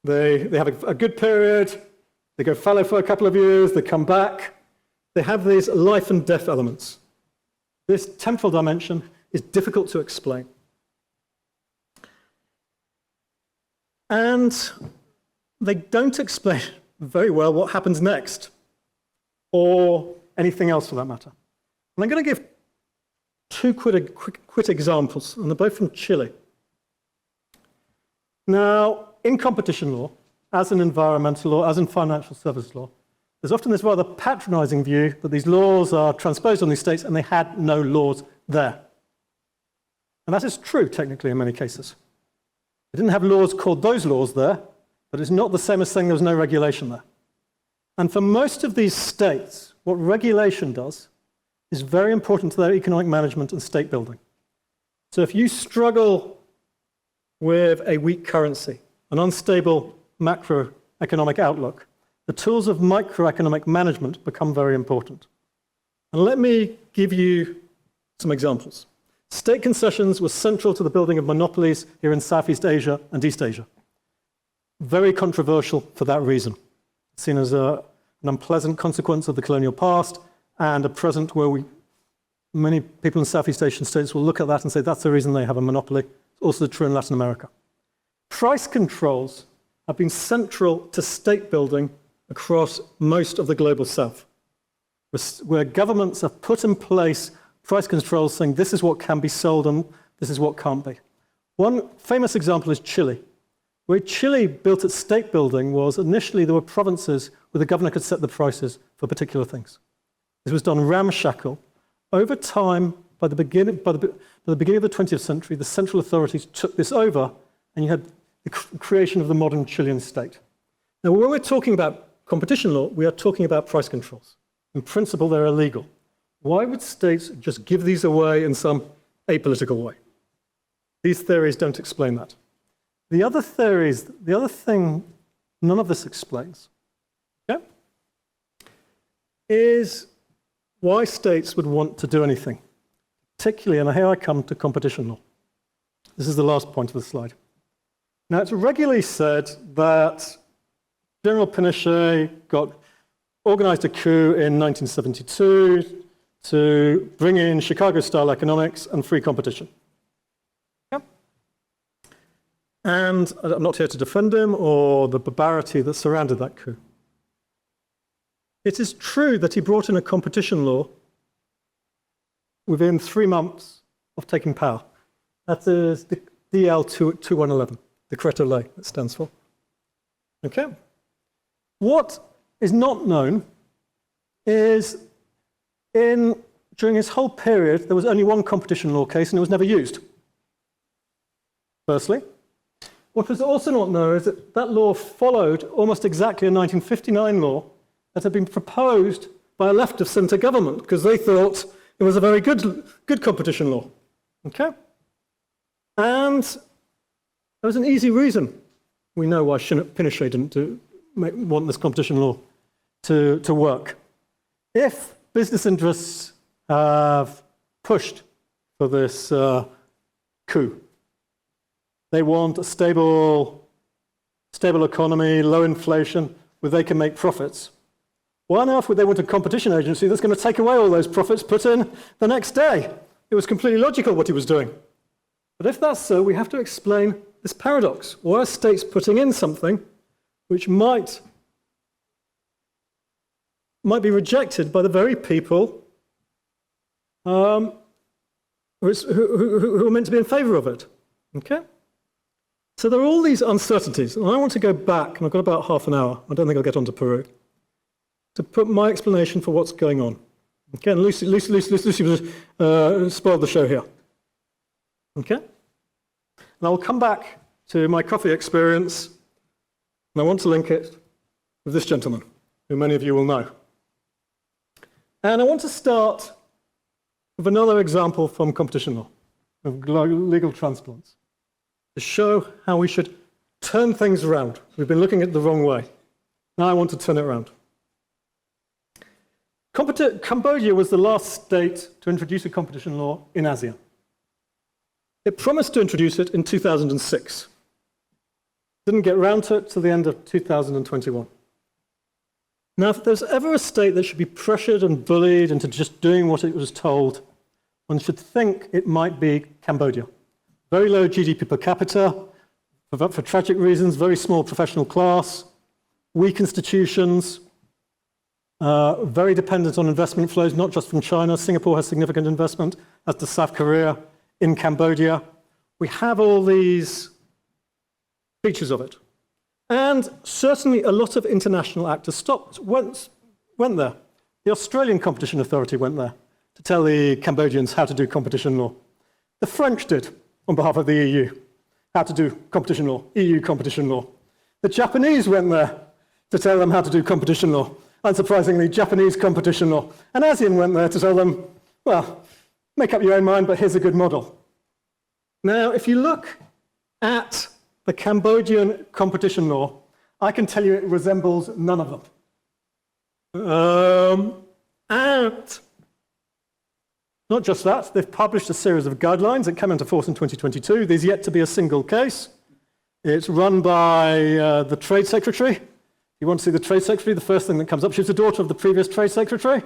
Speaker 4: They have a good period, they go fallow for a couple of years, they come back. They have these life and death elements. This temporal dimension is difficult to explain. And they don't explain very well what happens next, or anything else for that matter. And I'm going to give two quick examples, and they're both from Chile. Now, in competition law, as in environmental law, as in financial service law, there's often this rather patronizing view that these laws are transposed on these states and they had no laws there. And that is true, technically, in many cases. They didn't have laws called those laws there, but it's not the same as saying there was no regulation there. And for most of these states, what regulation does is very important to their economic management and state building. So if you struggle with a weak currency, an unstable macroeconomic outlook, the tools of microeconomic management become very important. And let me give you some examples. State concessions were central to the building of monopolies here in Southeast Asia and East Asia. Very controversial for that reason. Seen as an unpleasant consequence of the colonial past and a present where many people in Southeast Asian states will look at that and say that's the reason they have a monopoly. It's also true in Latin America. Price controls have been central to state building across most of the global south, where governments have put in place price controls saying this is what can be sold and this is what can't be. One famous example is Chile. Where Chile built its state building was initially there were provinces where the governor could set the prices for particular things. This was done ramshackle. Over time, by the beginning of the 20th century, the central authorities took this over and you had the creation of the modern Chilean state. Now, when we're talking about competition law, we are talking about price controls. In principle, they're illegal. Why would states just give these away in some apolitical way? These theories don't explain that. The other thing none of this explains, okay, is why states would want to do anything, particularly, and here I come to competition law. This is the last point of the slide. Now, it's regularly said that General Pinochet organized a coup in 1972 to bring in Chicago-style economics and free competition. Yep. And I'm not here to defend him or the barbarity that surrounded that coup. It is true that he brought in a competition law within 3 months of taking power. That is the DL 2111, Decreto Ley, it stands for. Okay. What is not known is during his whole period, there was only one competition law case and it was never used. Firstly. What was also not known is that that law followed almost exactly a 1959 law that had been proposed by a left of centre government because they thought it was a very good competition law. Okay? And there was an easy reason we know why Pinochet didn't want this competition law to work. If business interests have pushed for this coup, they want a stable economy, low inflation, where they can make profits. Why on earth would they want a competition agency that's going to take away all those profits put in the next day? It was completely logical what he was doing. But if that's so, we have to explain this paradox. Why are states putting in something which might be rejected by the very people who are meant to be in favor of it? Okay? So there are all these uncertainties, and I want to go back, and I've got about half an hour, I don't think I'll get onto Peru, to put my explanation for what's going on. Okay, and Lucy spoiled the show here. Okay? And I'll come back to my coffee experience, and I want to link it with this gentleman, who many of you will know. And I want to start with another example from competition law, of legal transplants, to show how we should turn things around. We've been looking at it the wrong way. Now I want to turn it around. Cambodia was the last state to introduce a competition law in ASEAN. It promised to introduce it in 2006. Didn't get round to it till the end of 2021. Now, if there's ever a state that should be pressured and bullied into just doing what it was told, one should think it might be Cambodia. Very low GDP per capita, for tragic reasons, very small professional class, weak institutions, very dependent on investment flows, not just from China. Singapore has significant investment, as does South Korea, in Cambodia. We have all these features of it. And certainly a lot of international actors went there. The Australian Competition Authority went there to tell the Cambodians how to do competition law. The French did, on behalf of the EU, how to do competition law, EU competition law. The Japanese went there to tell them how to do competition law. Unsurprisingly, Japanese competition law. And ASEAN went there to tell them, well, make up your own mind, but here's a good model. Now, if you look at the Cambodian competition law, I can tell you it resembles none of them. And not just that, they've published a series of guidelines that came into force in 2022. There's yet to be a single case. It's run by the Trade Secretary. You want to see the Trade Secretary, the first thing that comes up, she was the daughter of the previous Trade Secretary.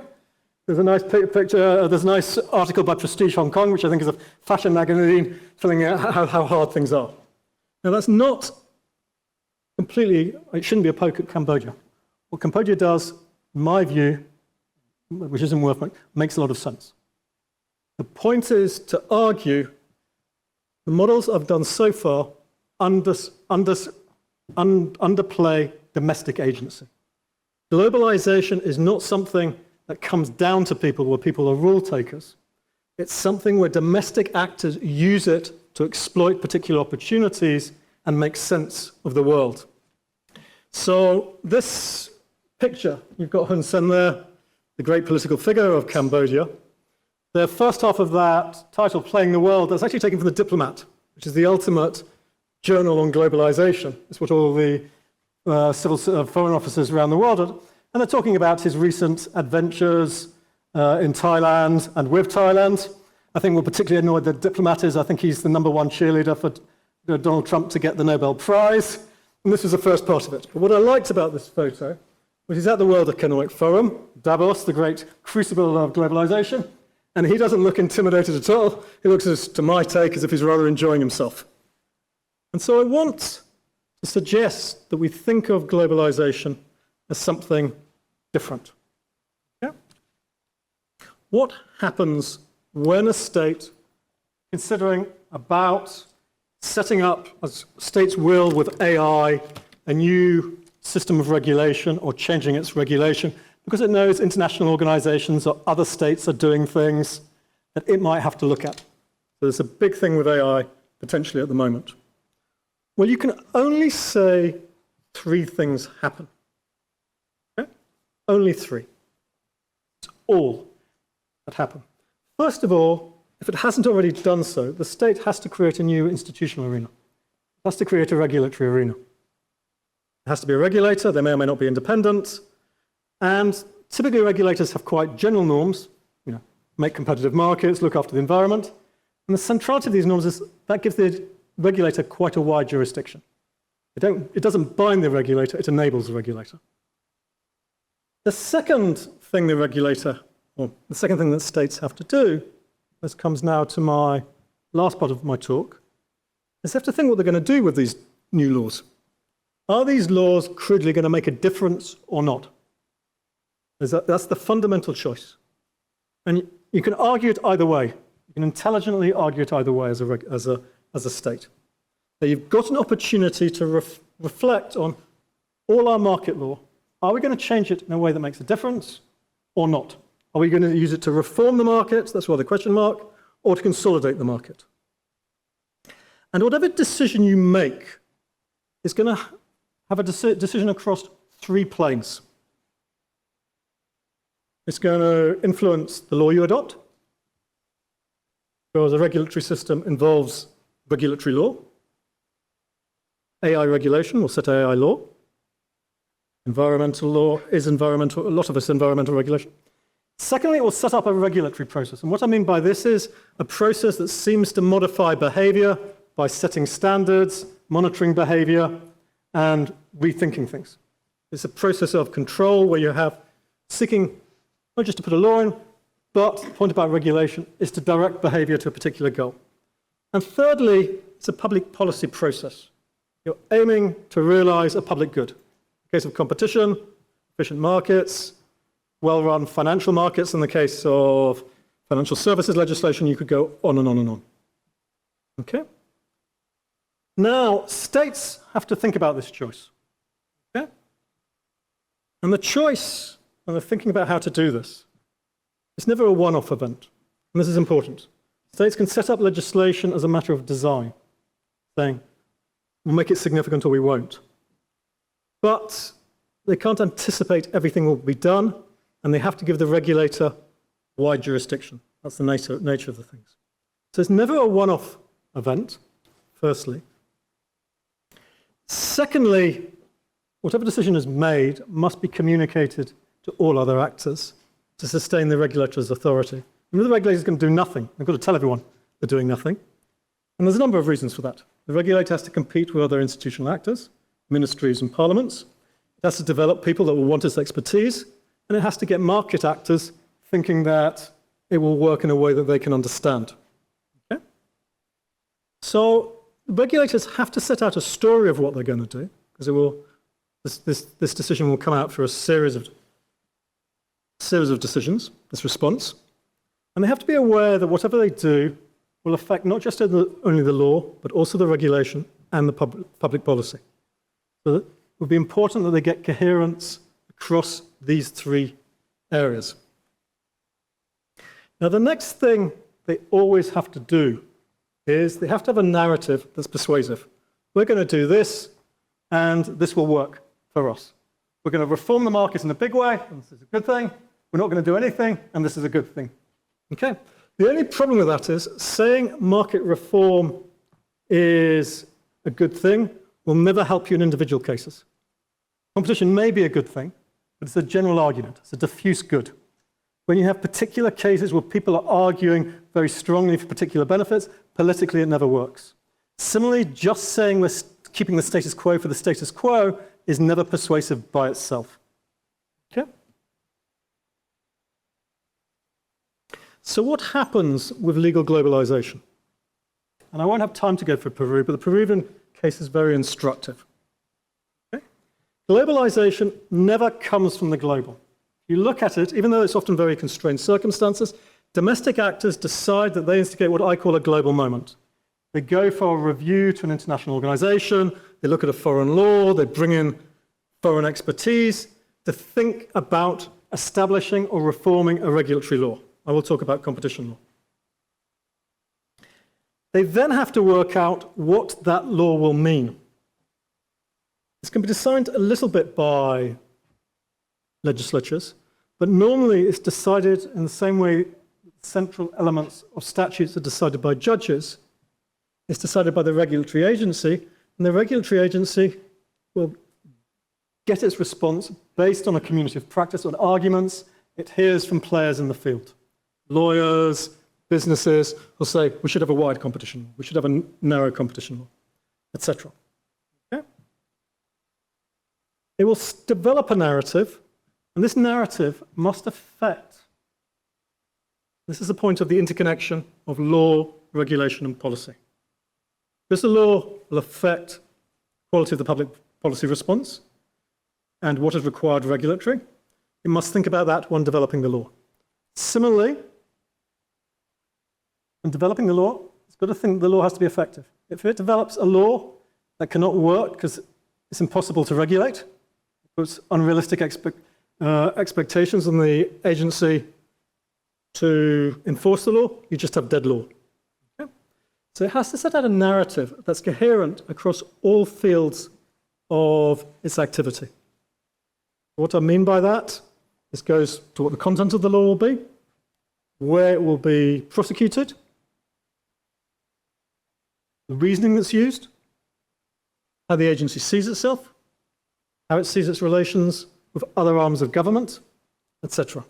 Speaker 4: There's a nice picture, there's a nice article by Prestige Hong Kong, which I think is a fashion magazine, telling you how hard things are. Now that's not completely, it shouldn't be a poke at Cambodia. What Cambodia does, in my view, which isn't worth it, makes a lot of sense. The point is to argue the models I've done so far underplay domestic agency. Globalization is not something that comes down to people where people are rule takers. It's something where domestic actors use it to exploit particular opportunities and make sense of the world. So this picture, you've got Hun Sen there, the great political figure of Cambodia. The first half of that title, Playing the World, that's actually taken from The Diplomat, which is the ultimate journal on globalization. It's what all the civil foreign officers around the world are. And they're talking about his recent adventures in Thailand and with Thailand. I think we're particularly annoyed that Diplomat is. I think he's the #1 cheerleader for Donald Trump to get the Nobel Prize. And this was the first part of it. But what I liked about this photo was he's at the World Economic Forum, Davos, the great crucible of globalization, and he doesn't look intimidated at all. He looks, to my take, as if he's rather enjoying himself. And so I want to suggest that we think of globalization as something different. Yeah? What happens when a state, considering about setting up, as states will with AI, a new system of regulation or changing its regulation, because it knows international organizations or other states are doing things that it might have to look at. So there's a big thing with AI potentially at the moment. Well, you can only say 3 things happen. Okay? Only 3. It's all that happen. First of all, if it hasn't already done so, the state has to create a new institutional arena. It has to create a regulatory arena. has to be a regulator. They may or may not be independent. And typically regulators have quite general norms, make competitive markets, look after the environment. And the centrality of these norms is that gives the regulator quite a wide jurisdiction. It doesn't bind the regulator, it enables the regulator. The second thing the second thing that states have to do, this comes now to my last part of my talk, is they have to think what they're going to do with these new laws. Are these laws crudely going to make a difference or not? That's the fundamental choice. And you can argue it either way. You can intelligently argue it either way as a state. So you've got an opportunity to reflect on all our market law. Are we going to change it in a way that makes a difference or not? Are we going to use it to reform the market? That's why the question mark, or to consolidate the market? And whatever decision you make is going to have a decision across three planes. It's going to influence the law you adopt, because a regulatory system involves regulatory law. AI regulation will set AI law. Environmental law is environmental, a lot of it's environmental regulation. Secondly, it will set up a regulatory process. And what I mean by this is a process that seems to modify behavior by setting standards, monitoring behavior, and rethinking things. It's a process of control where you have seeking, not just to put a law in, but the point about regulation is to direct behavior to a particular goal. And thirdly, it's a public policy process. You're aiming to realize a public good. In the case of competition, efficient markets, well-run financial markets. In the case of financial services legislation, you could go on and on and on. Okay? Now, states have to think about this choice. Okay? And the choice, when they're thinking about how to do this, it's never a one-off event. And this is important. States can set up legislation as a matter of design, saying, we'll make it significant or we won't. But they can't anticipate everything will be done, and they have to give the regulator wide jurisdiction. That's the nature of the things. So it's never a one-off event, firstly. Secondly, whatever decision is made must be communicated to all other actors to sustain the regulator's authority. And the regulator's going to do nothing. They've got to tell everyone they're doing nothing. And there's a number of reasons for that. The regulator has to compete with other institutional actors, ministries and parliaments. It has to develop people that will want its expertise. And it has to get market actors thinking that it will work in a way that they can understand. Okay? So the regulators have to set out a story of what they're going to do, because this decision will come out through a series of decisions, this response. And they have to be aware that whatever they do will affect not just only the law, but also the regulation and the public policy. So it will be important that they get coherence across these three areas. Now, the next thing they always have to do is they have to have a narrative that's persuasive. We're going to do this, and this will work for us. We're going to reform the market in a big way, and this is a good thing. We're not going to do anything, and this is a good thing. Okay? The only problem with that is saying market reform is a good thing will never help you in individual cases. Competition may be a good thing, but it's a general argument. It's a diffuse good. When you have particular cases where people are arguing very strongly for particular benefits, politically it never works. Similarly, just saying we're keeping the status quo for the status quo is never persuasive by itself. Okay? So what happens with legal globalization? And I won't have time to go for Peru, but the Peruvian case is very instructive. Okay? Globalization never comes from the global. If you look at it, even though it's often very constrained circumstances, domestic actors decide that they instigate what I call a global moment. They go for a review to an international organization, they look at a foreign law, they bring in foreign expertise to think about establishing or reforming a regulatory law. I will talk about competition law. They then have to work out what that law will mean. This can be designed a little bit by legislatures, but normally it's decided in the same way central elements of statutes are decided by judges. It's decided by the regulatory agency, and the regulatory agency will get its response based on a community of practice, on arguments it hears from players in the field. Lawyers, businesses will say, we should have a wide competition law, we should have a narrow competition law, etc. Okay? It will develop a narrative, and this narrative must affect, this is the point of the interconnection of law, regulation, and policy. Because the law will affect the quality of the public policy response and what is required regulatory, it must think about that when developing the law. Similarly, when developing the law, it's got to think the law has to be effective. If it develops a law that cannot work because it's impossible to regulate, it puts unrealistic expectations on the agency to enforce the law, you just have dead law. Okay? So it has to set out a narrative that's coherent across all fields of its activity. What I mean by that, this goes to what the content of the law will be, where it will be prosecuted, the reasoning that's used, how the agency sees itself, how it sees its relations with other arms of government, etc.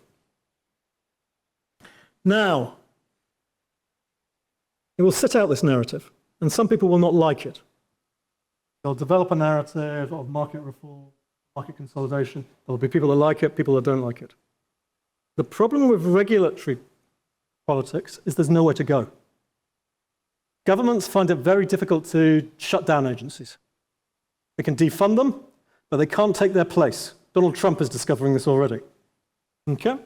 Speaker 4: Now, it will set out this narrative, and some people will not like it. They'll develop a narrative of market reform, market consolidation. There'll be people that like it, people that don't like it. The problem with regulatory politics is there's nowhere to go. Governments find it very difficult to shut down agencies. They can defund them, but they can't take their place. Donald Trump is discovering this already. Okay?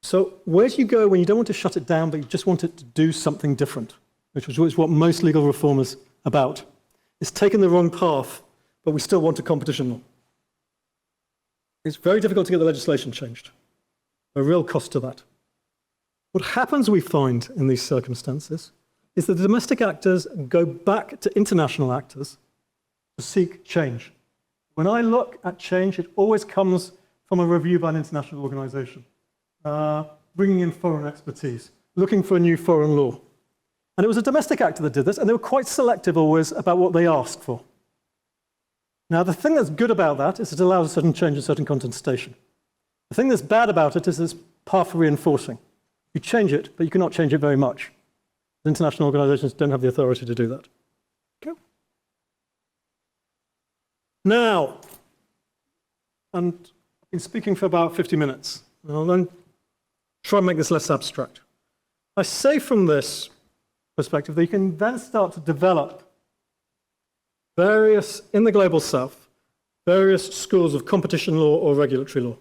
Speaker 4: So where do you go when you don't want to shut it down, but you just want it to do something different, which is what most legal reform is about. It's taken the wrong path, but we still want a competition law. It's very difficult to get the legislation changed. A real cost to that. What happens, we find, in these circumstances is that the domestic actors go back to international actors to seek change. When I look at change, it always comes from a review by an international organization, bringing in foreign expertise, looking for a new foreign law. And it was a domestic actor that did this, and they were quite selective always about what they asked for. Now, the thing that's good about that is it allows a certain change in certain contestation. The thing that's bad about it is it's path reinforcing. You change it, but you cannot change it very much. International organizations don't have the authority to do that. Okay. Now, and I've been speaking for about 50 minutes. I'll then try and make this less abstract. I say from this perspective that you can then start to develop various, in the global south, various schools of competition law or regulatory law.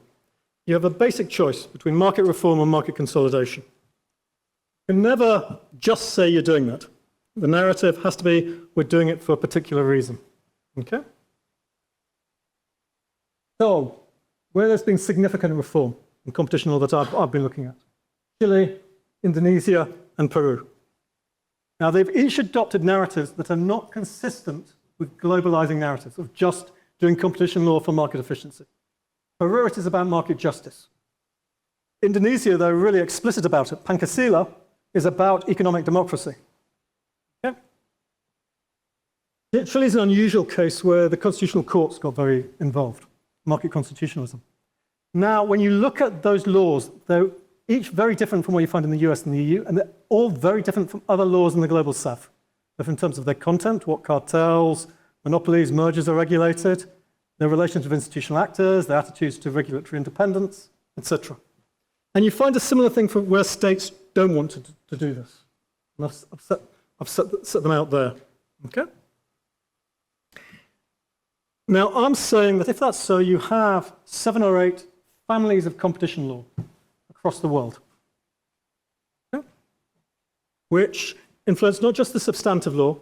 Speaker 4: You have a basic choice between market reform and market consolidation. You can never just say you're doing that. The narrative has to be, we're doing it for a particular reason. Okay? So, where there's been significant reform in competition law that I've been looking at, Chile, Indonesia, and Peru. Now, they've each adopted narratives that are not consistent with globalizing narratives of just doing competition law for market efficiency. Peru, it is about market justice. Indonesia, they're really explicit about it. Pancasila is about economic democracy. Okay? Chile is an unusual case where the constitutional courts got very involved, market constitutionalism. Now, when you look at those laws, they're each very different from what you find in the US and the EU, and they're all very different from other laws in the global south, both in terms of their content, what cartels, monopolies, mergers are regulated, their relations with institutional actors, their attitudes to regulatory independence, etc. And you find a similar thing for where states don't want to do this. And I've set them out there. Okay? Now, I'm saying that if that's so, you have 7 or 8 families of competition law across the world, okay? Which influence not just the substantive law,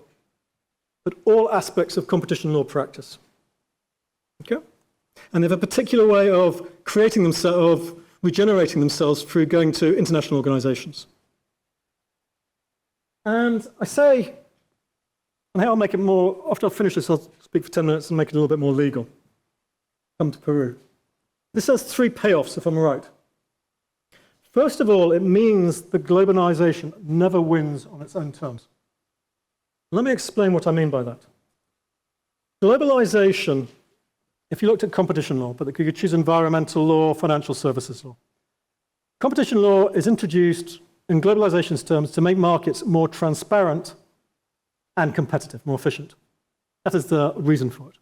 Speaker 4: but all aspects of competition law practice. Okay? And they have a particular way of creating themselves, of regenerating themselves through going to international organizations. And I say, and how I'll make it more, after I've finished this, I'll speak for 10 minutes and make it a little bit more legal. Come to Peru. This has 3 payoffs, if I'm right. First of all, it means that globalization never wins on its own terms. Let me explain what I mean by that. Globalization if you looked at competition law, but you could choose environmental law, financial services law. Competition law is introduced in globalization's terms to make markets more transparent and competitive, more efficient. That is the reason for it.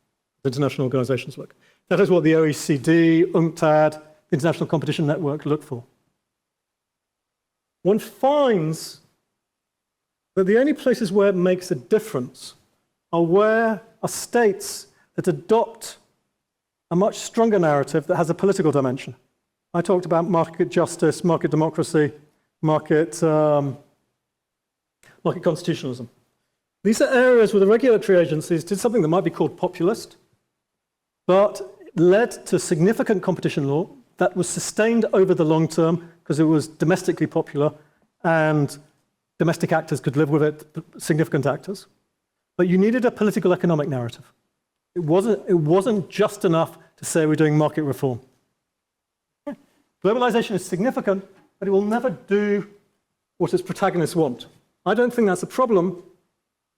Speaker 4: The international organizations look. That is what the OECD, UNCTAD, the International Competition Network look for. One finds that the only places where it makes a difference are states that adopt a much stronger narrative that has a political dimension. I talked about market justice, market democracy, market constitutionalism. These are areas where the regulatory agencies did something that might be called populist, but led to significant competition law that was sustained over the long term because it was domestically popular and domestic actors could live with it, significant actors. But you needed a political economic narrative. It wasn't just enough to say we're doing market reform. Globalization is significant, but it will never do what its protagonists want. I don't think that's a problem,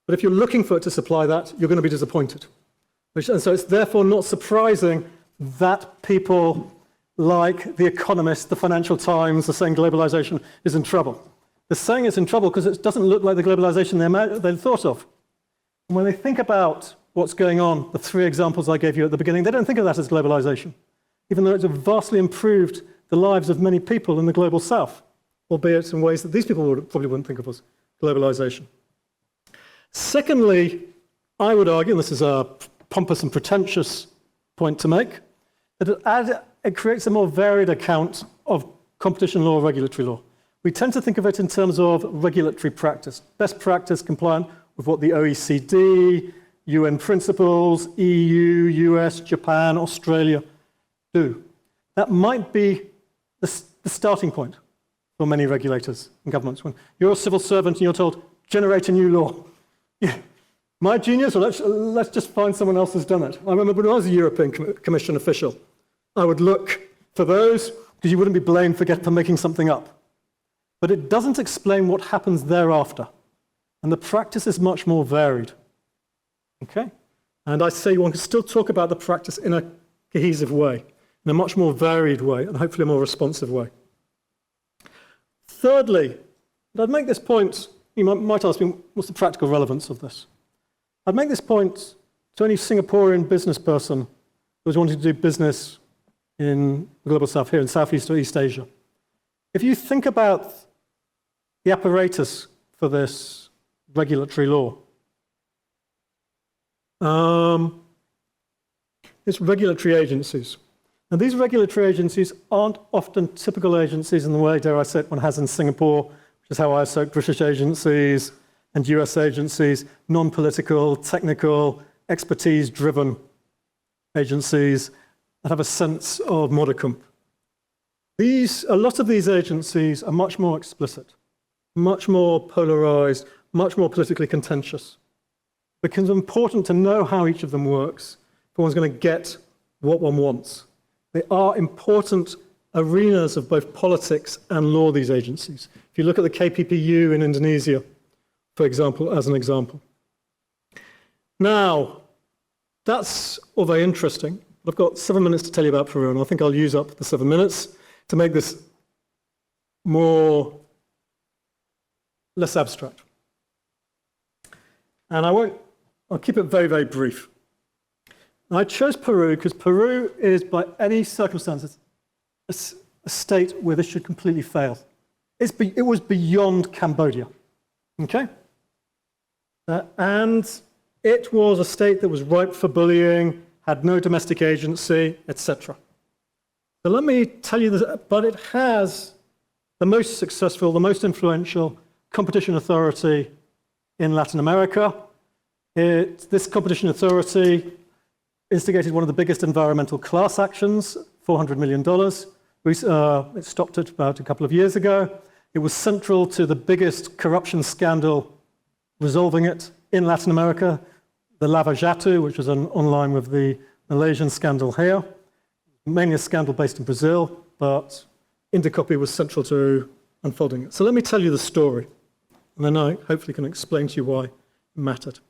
Speaker 4: but if you're looking for it to supply that, you're going to be disappointed. And so it's therefore not surprising that people like The Economist, the Financial Times are saying globalization is in trouble. They're saying it's in trouble because it doesn't look like the globalization they thought of. And when they think about what's going on, the three examples I gave you at the beginning, they don't think of that as globalization, even though it's vastly improved the lives of many people in the global south, albeit in ways that these people probably wouldn't think of as globalization. Secondly, I would argue, and this is a pompous and pretentious point to make, that it creates a more varied account of competition law or regulatory law. We tend to think of it in terms of regulatory practice, best practice compliant with what the OECD, UN principles, EU, US, Japan, Australia do. That might be the starting point for many regulators and governments. When you're a civil servant and you're told, generate a new law. Yeah. My genius, or let's just find someone else who's done it. I remember when I was a European Commission official, I would look for those because you wouldn't be blamed for making something up. But it doesn't explain what happens thereafter. And the practice is much more varied. Okay? And I say one can still talk about the practice in a cohesive way, in a much more varied way, and hopefully a more responsive way. Thirdly, and I'd make this point, you might ask me, what's the practical relevance of this? I'd make this point to any Singaporean business person who was wanting to do business in the global south here, in Southeast or East Asia. If you think about the apparatus for this regulatory law, it's regulatory agencies. Now, these regulatory agencies aren't often typical agencies in the way, dare I say it, one has in Singapore, which is how I assert British agencies and US agencies, non-political, technical, expertise-driven agencies that have a sense of modicum. A lot of these agencies are much more explicit, much more polarized, much more politically contentious. It becomes important to know how each of them works if one's going to get what one wants. They are important arenas of both politics and law, these agencies. If you look at the KPPU in Indonesia, for example, as an example. Now, that's all very interesting. I've got 7 minutes to tell you about Peru, and I think I'll use up the 7 minutes to make this less abstract. And I'll keep it very, very brief. I chose Peru because Peru is, by any circumstances, a state where this should completely fail. It was beyond Cambodia, okay? And it was a state that was ripe for bullying, had no domestic agency, etc. So let me tell you this, but it has the most successful, the most influential competition authority in Latin America. This competition authority instigated one of the biggest environmental class actions, $400 million. It stopped it about a couple of years ago. It was central to the biggest corruption scandal resolving it in Latin America, the Lava Jato, which was online with the Malaysian scandal here. Mainly a scandal based in Brazil, but Indicopy was central to unfolding it. So let me tell you the story, and then I hopefully can explain to you why it mattered.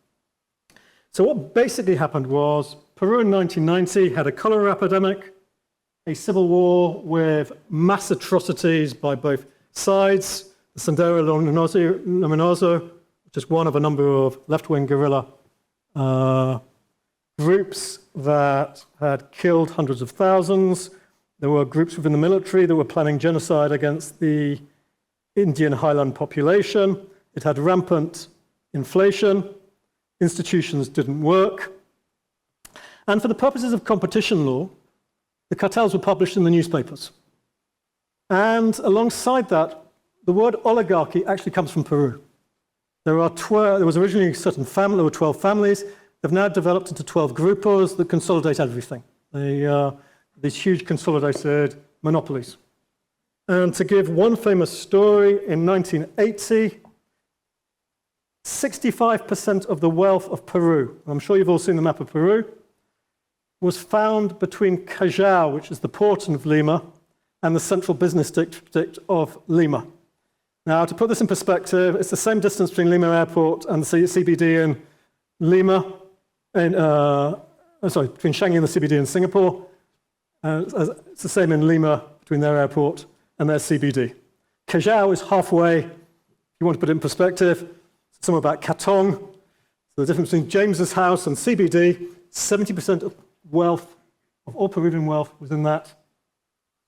Speaker 4: So what basically happened was Peru in 1990 had a cholera epidemic, a civil war with mass atrocities by both sides, the Sendero Luminoso, which is one of a number of left-wing guerrilla groups that had killed hundreds of thousands. There were groups within the military that were planning genocide against the Indian highland population. It had rampant inflation. Institutions didn't work. And for the purposes of competition law, the cartels were published in the newspapers. And alongside that, the word oligarchy actually comes from Peru. There was originally a certain family, there were 12 families. They've now developed into 12 grupos that consolidate everything. These huge consolidated monopolies. And to give one famous story, in 1980, 65% of the wealth of Peru, I'm sure you've all seen the map of Peru, was found between Callao, which is the port of Lima, and the central business district of Lima. Now, to put this in perspective, it's the same distance between Lima Airport and the CBD in Lima, between Shanghai and the CBD in Singapore. It's the same in Lima, between their airport and their CBD. Callao is halfway, if you want to put it in perspective, somewhere about Katong. So the difference between James's house and CBD, 70% of wealth, of all Peruvian wealth, was in that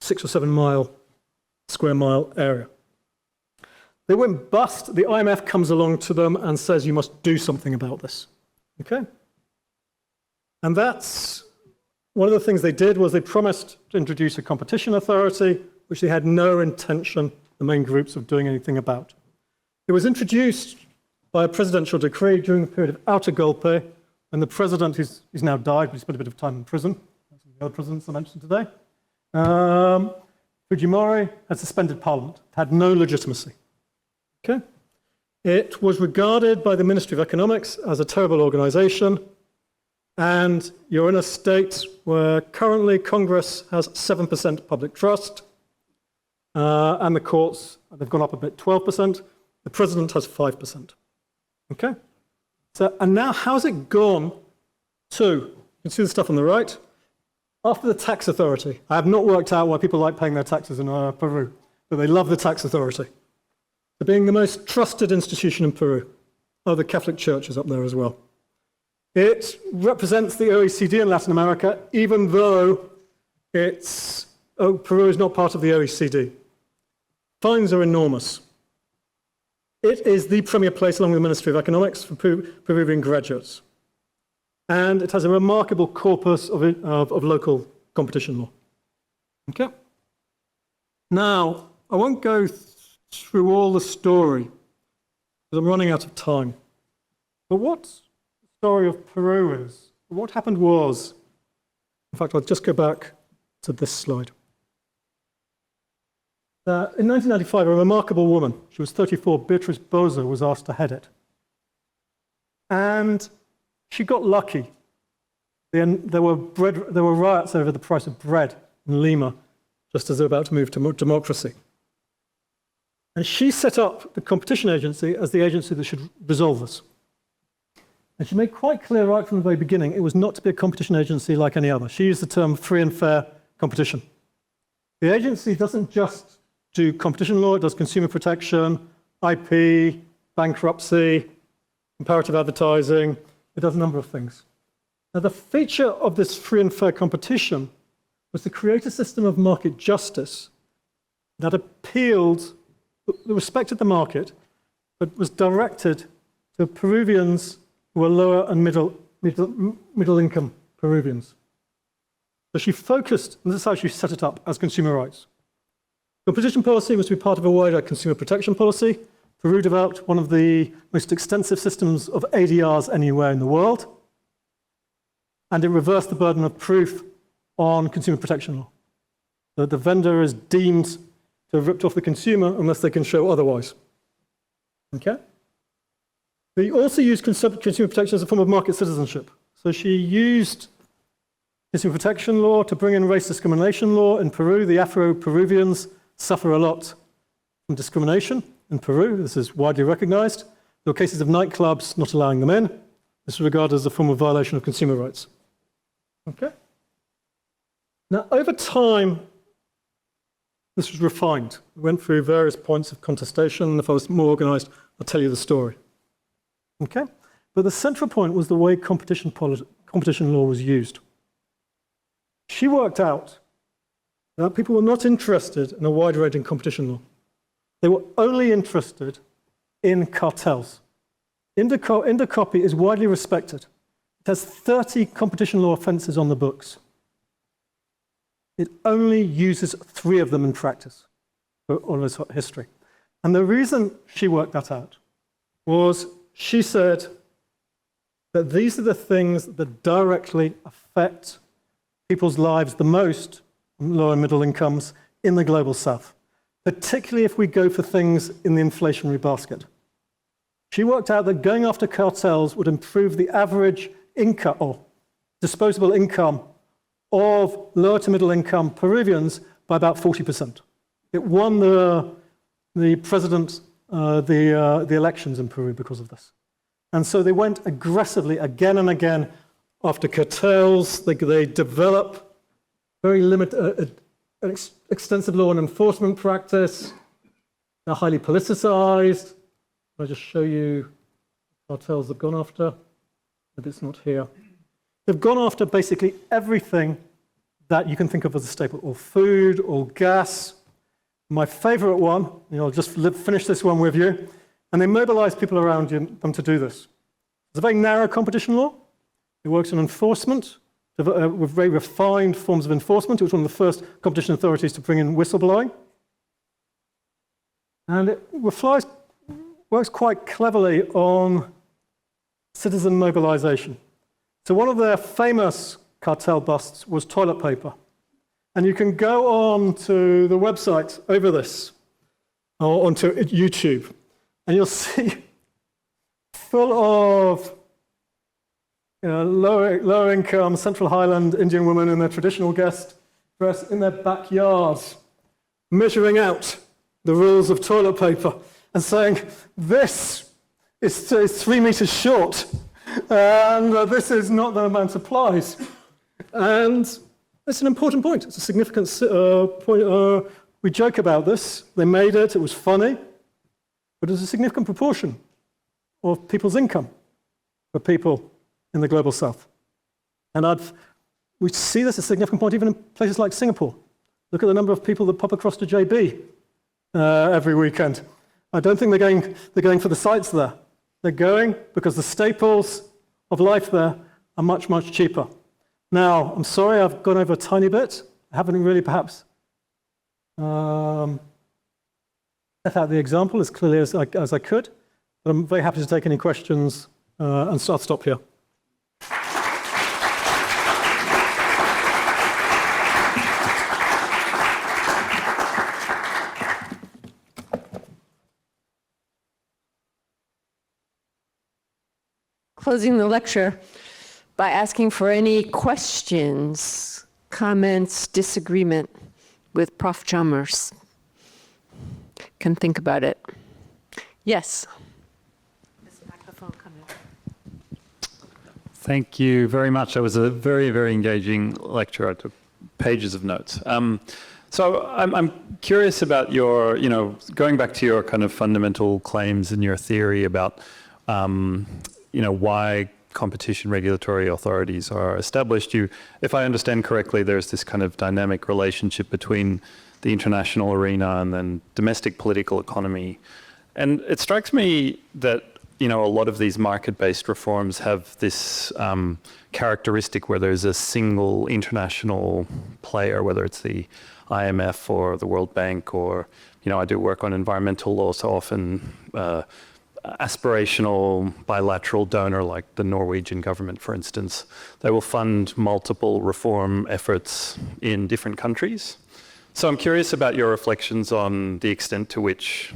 Speaker 4: 6 or 7 square mile area. They went bust. The IMF comes along to them and says, you must do something about this. Okay? And that's one of the things they did was they promised to introduce a competition authority, which they had no intention, the main groups, of doing anything about. It was introduced by a presidential decree during the period of Alto Golpe, when the president, who's now died, but he spent a bit of time in prison, that's one of the other presidents I mentioned today, Fujimori had suspended parliament, it had no legitimacy. Okay? It was regarded by the Ministry of Economics as a terrible organization, and you're in a state where currently Congress has 7% public trust, and the courts, they've gone up a bit, 12%. The president has 5%. Okay? So, and now how's it gone to, you can see the stuff on the right, after the tax authority. I have not worked out why people like paying their taxes in Peru, but they love the tax authority. So being the most trusted institution in Peru. Oh, the Catholic Church is up there as well. It represents the OECD in Latin America, even though Peru is not part of the OECD. Fines are enormous. It is the premier place, along with the Ministry of Economics, for Peruvian graduates. And it has a remarkable corpus of local competition law. Okay? Now, I won't go through all the story, because I'm running out of time. But what the story of Peru is, what happened was, in fact, I'll just go back to this slide. In 1995, a remarkable woman, she was 34, Beatriz Bozo, was asked to head it. And she got lucky. There were riots over the price of bread in Lima, just as they were about to move to democracy. And she set up the competition agency as the agency that should resolve this. And she made quite clear right from the very beginning, it was not to be a competition agency like any other. She used the term free and fair competition. The agency doesn't just do competition law, it does consumer protection, IP, bankruptcy, comparative advertising, it does a number of things. Now, the feature of this free and fair competition was to create a system of market justice that appealed, that respected the market, but was directed to Peruvians who were lower and middle income Peruvians. So she focused, and this is how she set it up, as consumer rights. Competition policy was to be part of a wider consumer protection policy. Peru developed one of the most extensive systems of ADRs anywhere in the world, and it reversed the burden of proof on consumer protection law. So the vendor is deemed to have ripped off the consumer unless they can show otherwise. Okay? They also used consumer protection as a form of market citizenship. So she used consumer protection law to bring in race discrimination law in Peru. The Afro-Peruvians suffer a lot from discrimination in Peru. This is widely recognized. There were cases of nightclubs not allowing them in. This was regarded as a form of violation of consumer rights. Okay? Now, over time, this was refined. We went through various points of contestation. If I was more organized, I'll tell you the story. Okay? But the central point was the way competition law was used. She worked out that people were not interested in a wide-ranging competition law. They were only interested in cartels. Intercopy is widely respected. It has 30 competition law offenses on the books. It only uses 3 of them in practice for all of its history. And the reason she worked that out was she said that these are the things that directly affect people's lives the most, low and middle incomes, in the global south, particularly if we go for things in the inflationary basket. She worked out that going after cartels would improve the average income or disposable income of lower to middle income Peruvians by about 40%. It won the president, the elections in Peru because of this. And so they went aggressively again and again after cartels. They develop very extensive law and enforcement practice. They're highly politicized. I'll just show you cartels they've gone after. Maybe it's not here. They've gone after basically everything that you can think of as a staple, or food, or gas. My favorite one, I'll just finish this one with you, and they mobilize people around them to do this. It's a very narrow competition law. It works on enforcement, with very refined forms of enforcement. It was one of the first competition authorities to bring in whistleblowing. And it works quite cleverly on citizen mobilization. So one of their famous cartel busts was toilet paper. And you can go on to the website over this, or onto YouTube, and you'll see full of lower income Central Highland Indian women in their traditional guest dress in their backyards, measuring out the rules of toilet paper and saying, this is 3 meters short, and this is not the amount applies. And it's an important point. It's a significant point. We joke about this. They made it. It was funny. But it's a significant proportion of people's income for people in the global south. And we see this as a significant point even in places like Singapore. Look at the number of people that pop across to JB every weekend. I don't think they're going for the sights there. They're going because the staples of life there are much, much cheaper. Now, I'm sorry I've gone over a tiny bit. I haven't really perhaps set out the example as clearly as I could, but I'm very happy to take any questions, and I'll stop here.
Speaker 3: Closing the lecture by asking for any questions, comments, disagreement with Prof. Chalmers. Can think about it. Yes. This microphone coming.
Speaker 5: Thank you very much. That was a very, very engaging lecture. I took pages of notes. So I'm curious about your, going back to your kind of fundamental claims and your theory about, why competition regulatory authorities are established. If I understand correctly, there's this kind of dynamic relationship between the international arena and then domestic political economy. And it strikes me that, a lot of these market-based reforms have this characteristic where there's a single international player, whether it's the IMF or the World Bank, or, I do work on environmental law, so often aspirational bilateral donor like the Norwegian government, for instance. They will fund multiple reform efforts in different countries. So I'm curious about your reflections on the extent to which,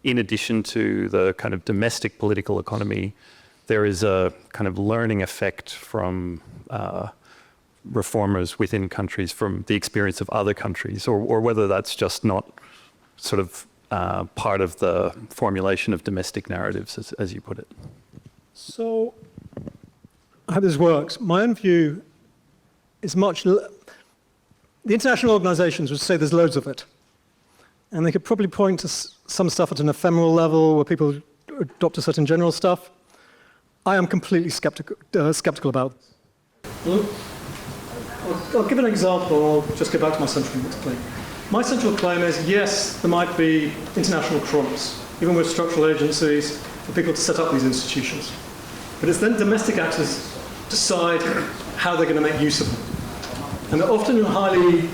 Speaker 5: in addition to the kind of domestic political economy, there is a kind of learning effect from reformers within countries from the experience of other countries, or whether that's just not sort of part of the formulation of domestic narratives, as you put it.
Speaker 4: So, how this works, my own view is the international organizations would say there's loads of it. And they could probably point to some stuff at an ephemeral level where people adopt a certain general stuff. I am completely skeptical about it. I'll give an example. I'll just go back to my central claim. My central claim is, yes, there might be international trumps, even with structural agencies, for people to set up these institutions. But it's then domestic actors decide how they're going to make use of them. And they're often in highly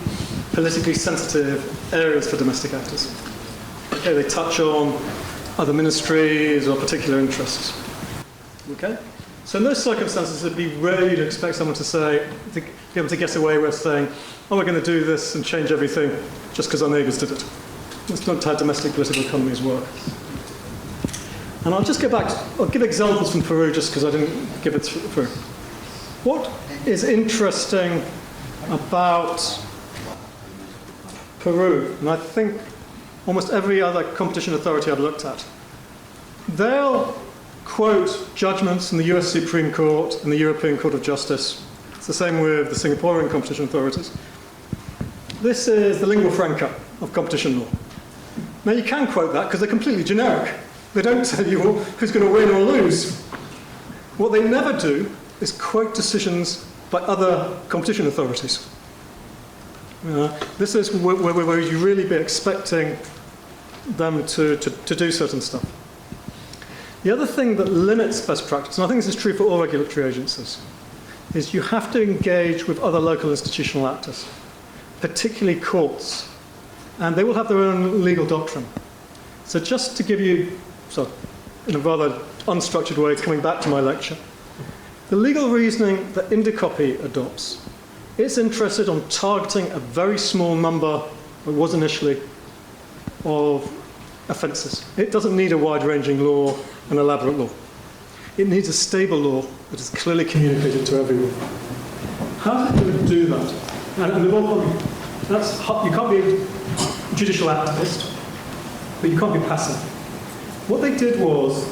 Speaker 4: politically sensitive areas for domestic actors. Okay, they touch on other ministries or particular interests. Okay? So in those circumstances, it'd be rare to expect someone to be able to get away with saying, oh, we're going to do this and change everything just because our neighbours did it. That's not how domestic political economies work. And I'll just go back, I'll give examples from Peru just because I didn't give it through. What is interesting about Peru, and I think almost every other competition authority I've looked at, they'll quote judgments in the US Supreme Court and the European Court of Justice. It's the same with the Singaporean competition authorities. This is the lingua franca of competition law. Now you can quote that because they're completely generic. They don't tell you who's going to win or lose. What they never do is quote decisions by other competition authorities. This is where you really be expecting them to do certain stuff. The other thing that limits best practice, and I think this is true for all regulatory agencies, is you have to engage with other local institutional actors, particularly courts, and they will have their own legal doctrine. So just to give you, in a rather unstructured way, coming back to my lecture, the legal reasoning that Indicopy adopts, it's interested on targeting a very small number, it was initially, of offences. It doesn't need a wide-ranging law, an elaborate law. It needs a stable law that is clearly communicated to everyone. How is it going to do that? And the law, you can't be a judicial activist, but you can't be passive. What they did was,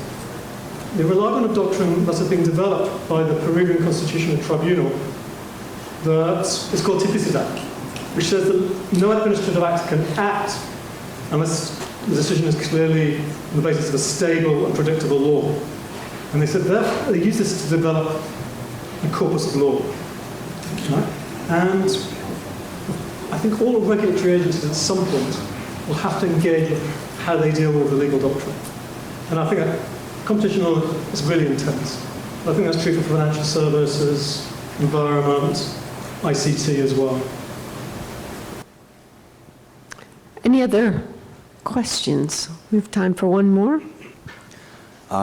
Speaker 4: they relied on a doctrine that had been developed by the Peruvian Constitutional Tribunal that is called tipicidad, which says that no administrative actor can act unless the decision is clearly on the basis of a stable and predictable law. And they said that they use this to develop a corpus of law. Right? And I think all regulatory agencies at some point will have to engage with how they deal with the legal doctrine. And I think that competition law is really intense. I think that's true for financial services, environment, ICT as well.
Speaker 3: Any other questions? We have time for one more.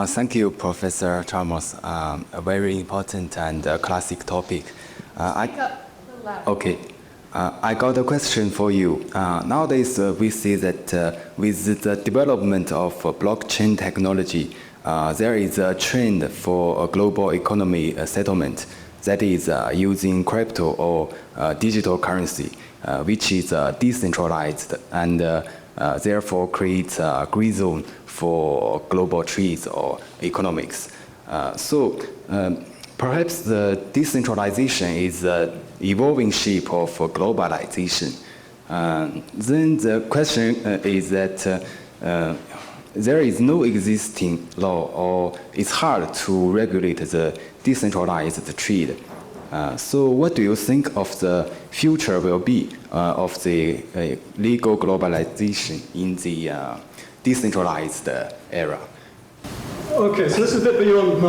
Speaker 6: Thank you, Professor Chalmers. A very important and classic topic. Okay. I got a question for you. Nowadays, we see that with the development of blockchain technology, there is a trend for a global economy settlement that is using crypto or digital currency, which is decentralized and therefore creates a gray zone for global trade or economics. So perhaps the decentralization is the evolving shape of globalization. Then the question is that there is no existing law, or it's hard to regulate the decentralized trade. So what do you think of the future will be of the legal globalization in the decentralized era?
Speaker 4: Okay, so this is a bit beyond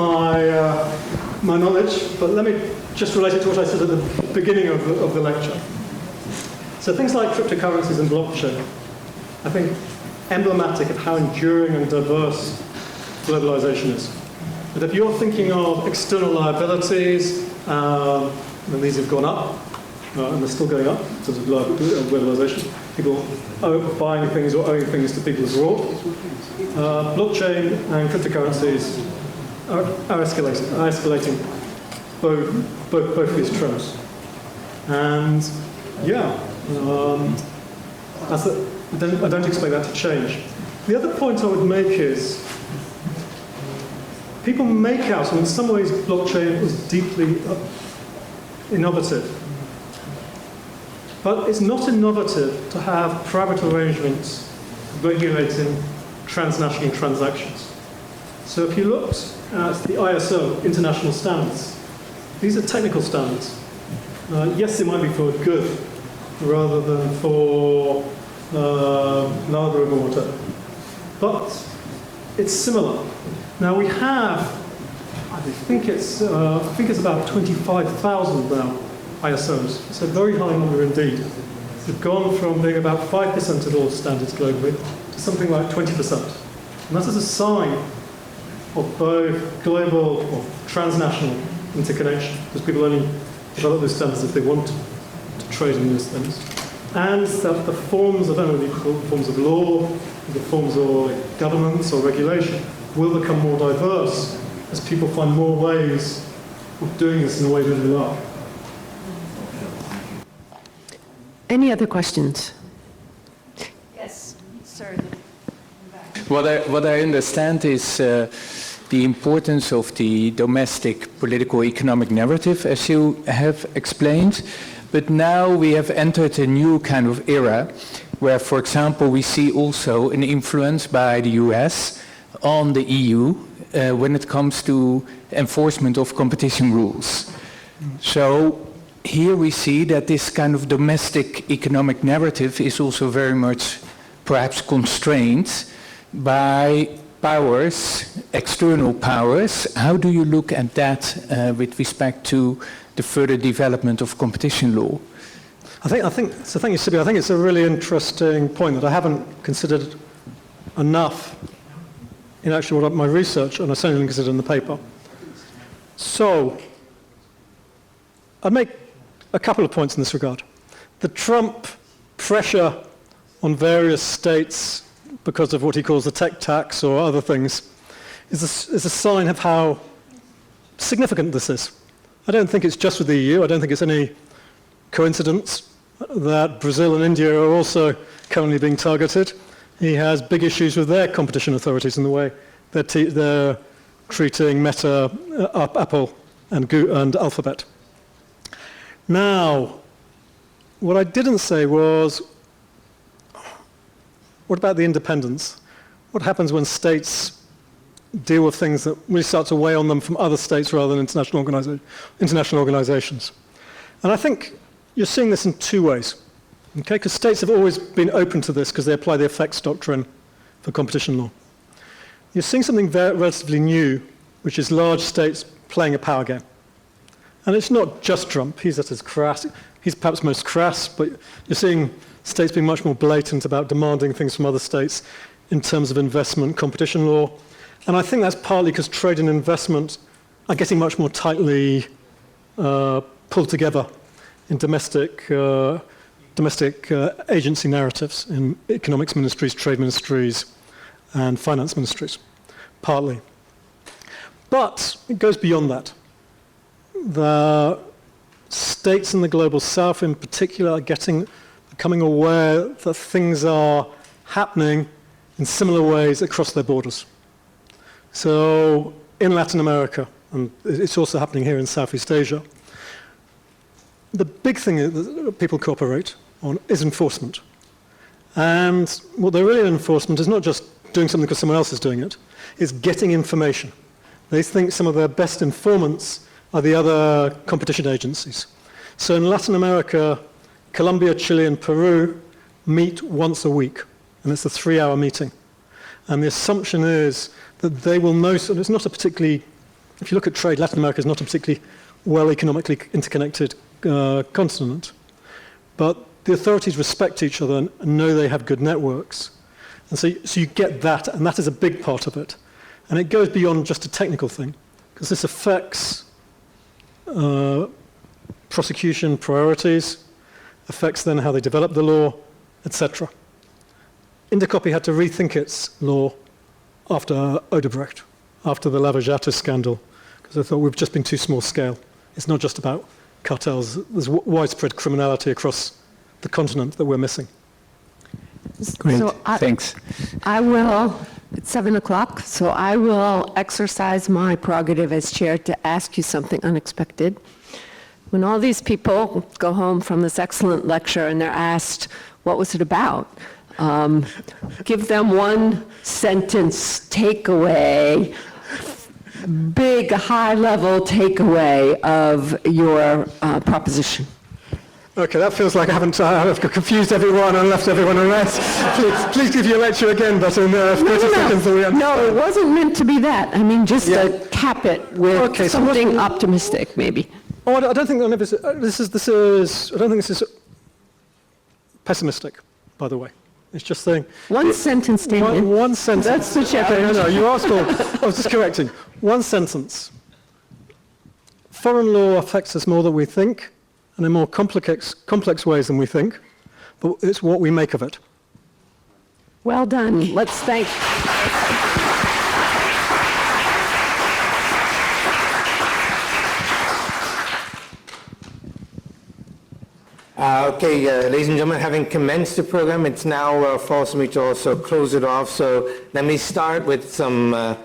Speaker 4: my knowledge, but let me just relate it to what I said at the beginning of the lecture. So things like cryptocurrencies and blockchain, I think, emblematic of how enduring and diverse globalization is. But if you're thinking of external liabilities, then these have gone up, and they're still going up in terms of globalization. People buying things or owing things to people abroad. Blockchain and cryptocurrencies are escalating both these trends. And yeah, I don't expect that to change. The other point I would make is, people make out, and in some ways blockchain was deeply innovative, But it's not innovative to have private arrangements regulating transnational transactions. So if you looked at the ISO, international standards, these are technical standards. Yes, they might be for good rather than for lathering or whatever. But it's similar. Now we have, I think it's about 25,000 now ISOs. It's a very high number indeed. We've gone from being about 5% of all standards globally to something like 20%. And that is a sign of both global or transnational interconnection, because people only develop those standards if they want to trade in those things. And that the forms, I don't know what you call them, forms of law, the forms of governance or regulation, will become more diverse as people find more ways of doing this in a way that they like.
Speaker 3: Any other questions? Yes, sir.
Speaker 7: What I understand is the importance of the domestic political economic narrative, as you have explained. But now we have entered a new kind of era where, for example, we see also an influence by the US on the EU when it comes to enforcement of competition rules. So here we see that this kind of domestic economic narrative is also very much perhaps constrained by powers, external powers. How do you look at that with respect to the further development of competition law?
Speaker 4: I think thank you, Sibylle. I think it's a really interesting point that I haven't considered enough in actually my research, and I certainly didn't consider in the paper. So, I'd make a couple of points in this regard. The Trump pressure on various states because of what he calls the tech tax or other things is a sign of how significant this is. I don't think it's just with the EU. I don't think it's any coincidence that Brazil and India are also currently being targeted. He has big issues with their competition authorities in the way they're treating Meta, Apple, and Alphabet. Now, what I didn't say was, what about the independence? What happens when states deal with things that really start to weigh on them from other states rather than international organizations? And I think you're seeing this in two ways, okay? Because states have always been open to this because they apply the effects doctrine for competition law. You're seeing something relatively new, which is large states playing a power game. And it's not just Trump. He's at his crass. He's perhaps most crass, but you're seeing states being much more blatant about demanding things from other states in terms of investment, competition law. And I think that's partly because trade and investment are getting much more tightly pulled together in domestic agency narratives in economics ministries, trade ministries, and finance ministries, partly. But it goes beyond that. The states in the global south in particular are becoming aware that things are happening in similar ways across their borders. So in Latin America, and it's also happening here in Southeast Asia, the big thing that people cooperate on is enforcement. And what they're really enforcement is not just doing something because someone else is doing it, it's getting information. They think some of their best informants are the other competition agencies. So in Latin America, Colombia, Chile, and Peru meet once a week, and it's a 3-hour meeting. And the assumption is that they will know, so it's not a particularly, if you look at trade, Latin America is not a particularly well economically interconnected continent. But the authorities respect each other and know they have good networks. And so you get that, and that is a big part of it. And it goes beyond just a technical thing, because this affects prosecution priorities, affects then how they develop the law, etc. Indicopy had to rethink its law after Odebrecht, after the Lava-Jato scandal, because they thought we've just been too small scale. It's not just about cartels. There's widespread criminality across the continent that we're missing.
Speaker 7: Great,
Speaker 3: So
Speaker 7: thanks.
Speaker 3: I will, it's 7 o'clock, so I will exercise my prerogative as chair to ask you something unexpected. when all these people go home from this excellent lecture and they're asked, what was it about? Give them one sentence takeaway, big, high-level takeaway of your proposition.
Speaker 4: Okay, that feels like I've confused everyone and left everyone a mess. Please give your lecture again, but in 30 seconds.
Speaker 3: No, it wasn't meant to be that. I mean, just to cap it with something optimistic, maybe.
Speaker 4: Oh, I don't think this is pessimistic, by the way. It's just saying.
Speaker 3: One sentence statement.
Speaker 4: One sentence.
Speaker 3: That's the challenge.
Speaker 4: No, you asked all. I was just correcting. One sentence. Foreign law affects us more than we think, and in more complex ways than we think, but it's what we make of it.
Speaker 3: Well done. Let's thank.
Speaker 1: Okay, ladies and gentlemen, having commenced the program, it's now falls for me to also close it off. So let me start with some, I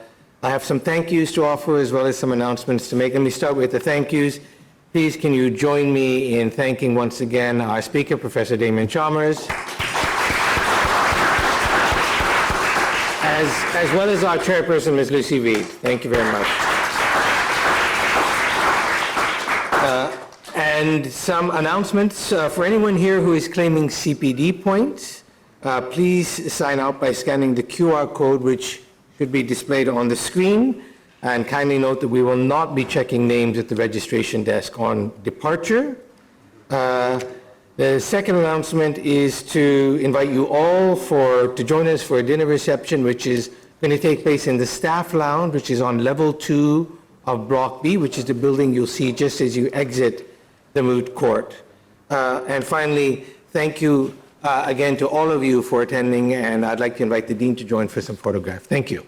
Speaker 1: have some thank yous to offer as well as some announcements to make. Let me start with the thank yous. Please, can you join me in thanking once again our speaker, Professor Damian Chalmers, as well as our chairperson, Ms. Lucy Reed. Thank you very much. And some announcements for anyone here who is claiming CPD points. Please sign out by scanning the QR code, which should be displayed on the screen. And kindly note that we will not be checking names at the registration desk on departure. The second announcement is to invite you all to join us for a dinner reception, which is going to take place in the staff lounge, which is on level 2 of Block B, which is the building you'll see just as you exit the moot court. And finally, thank you again to all of you for attending, and I'd like to invite the Dean to join for some photographs. Thank you.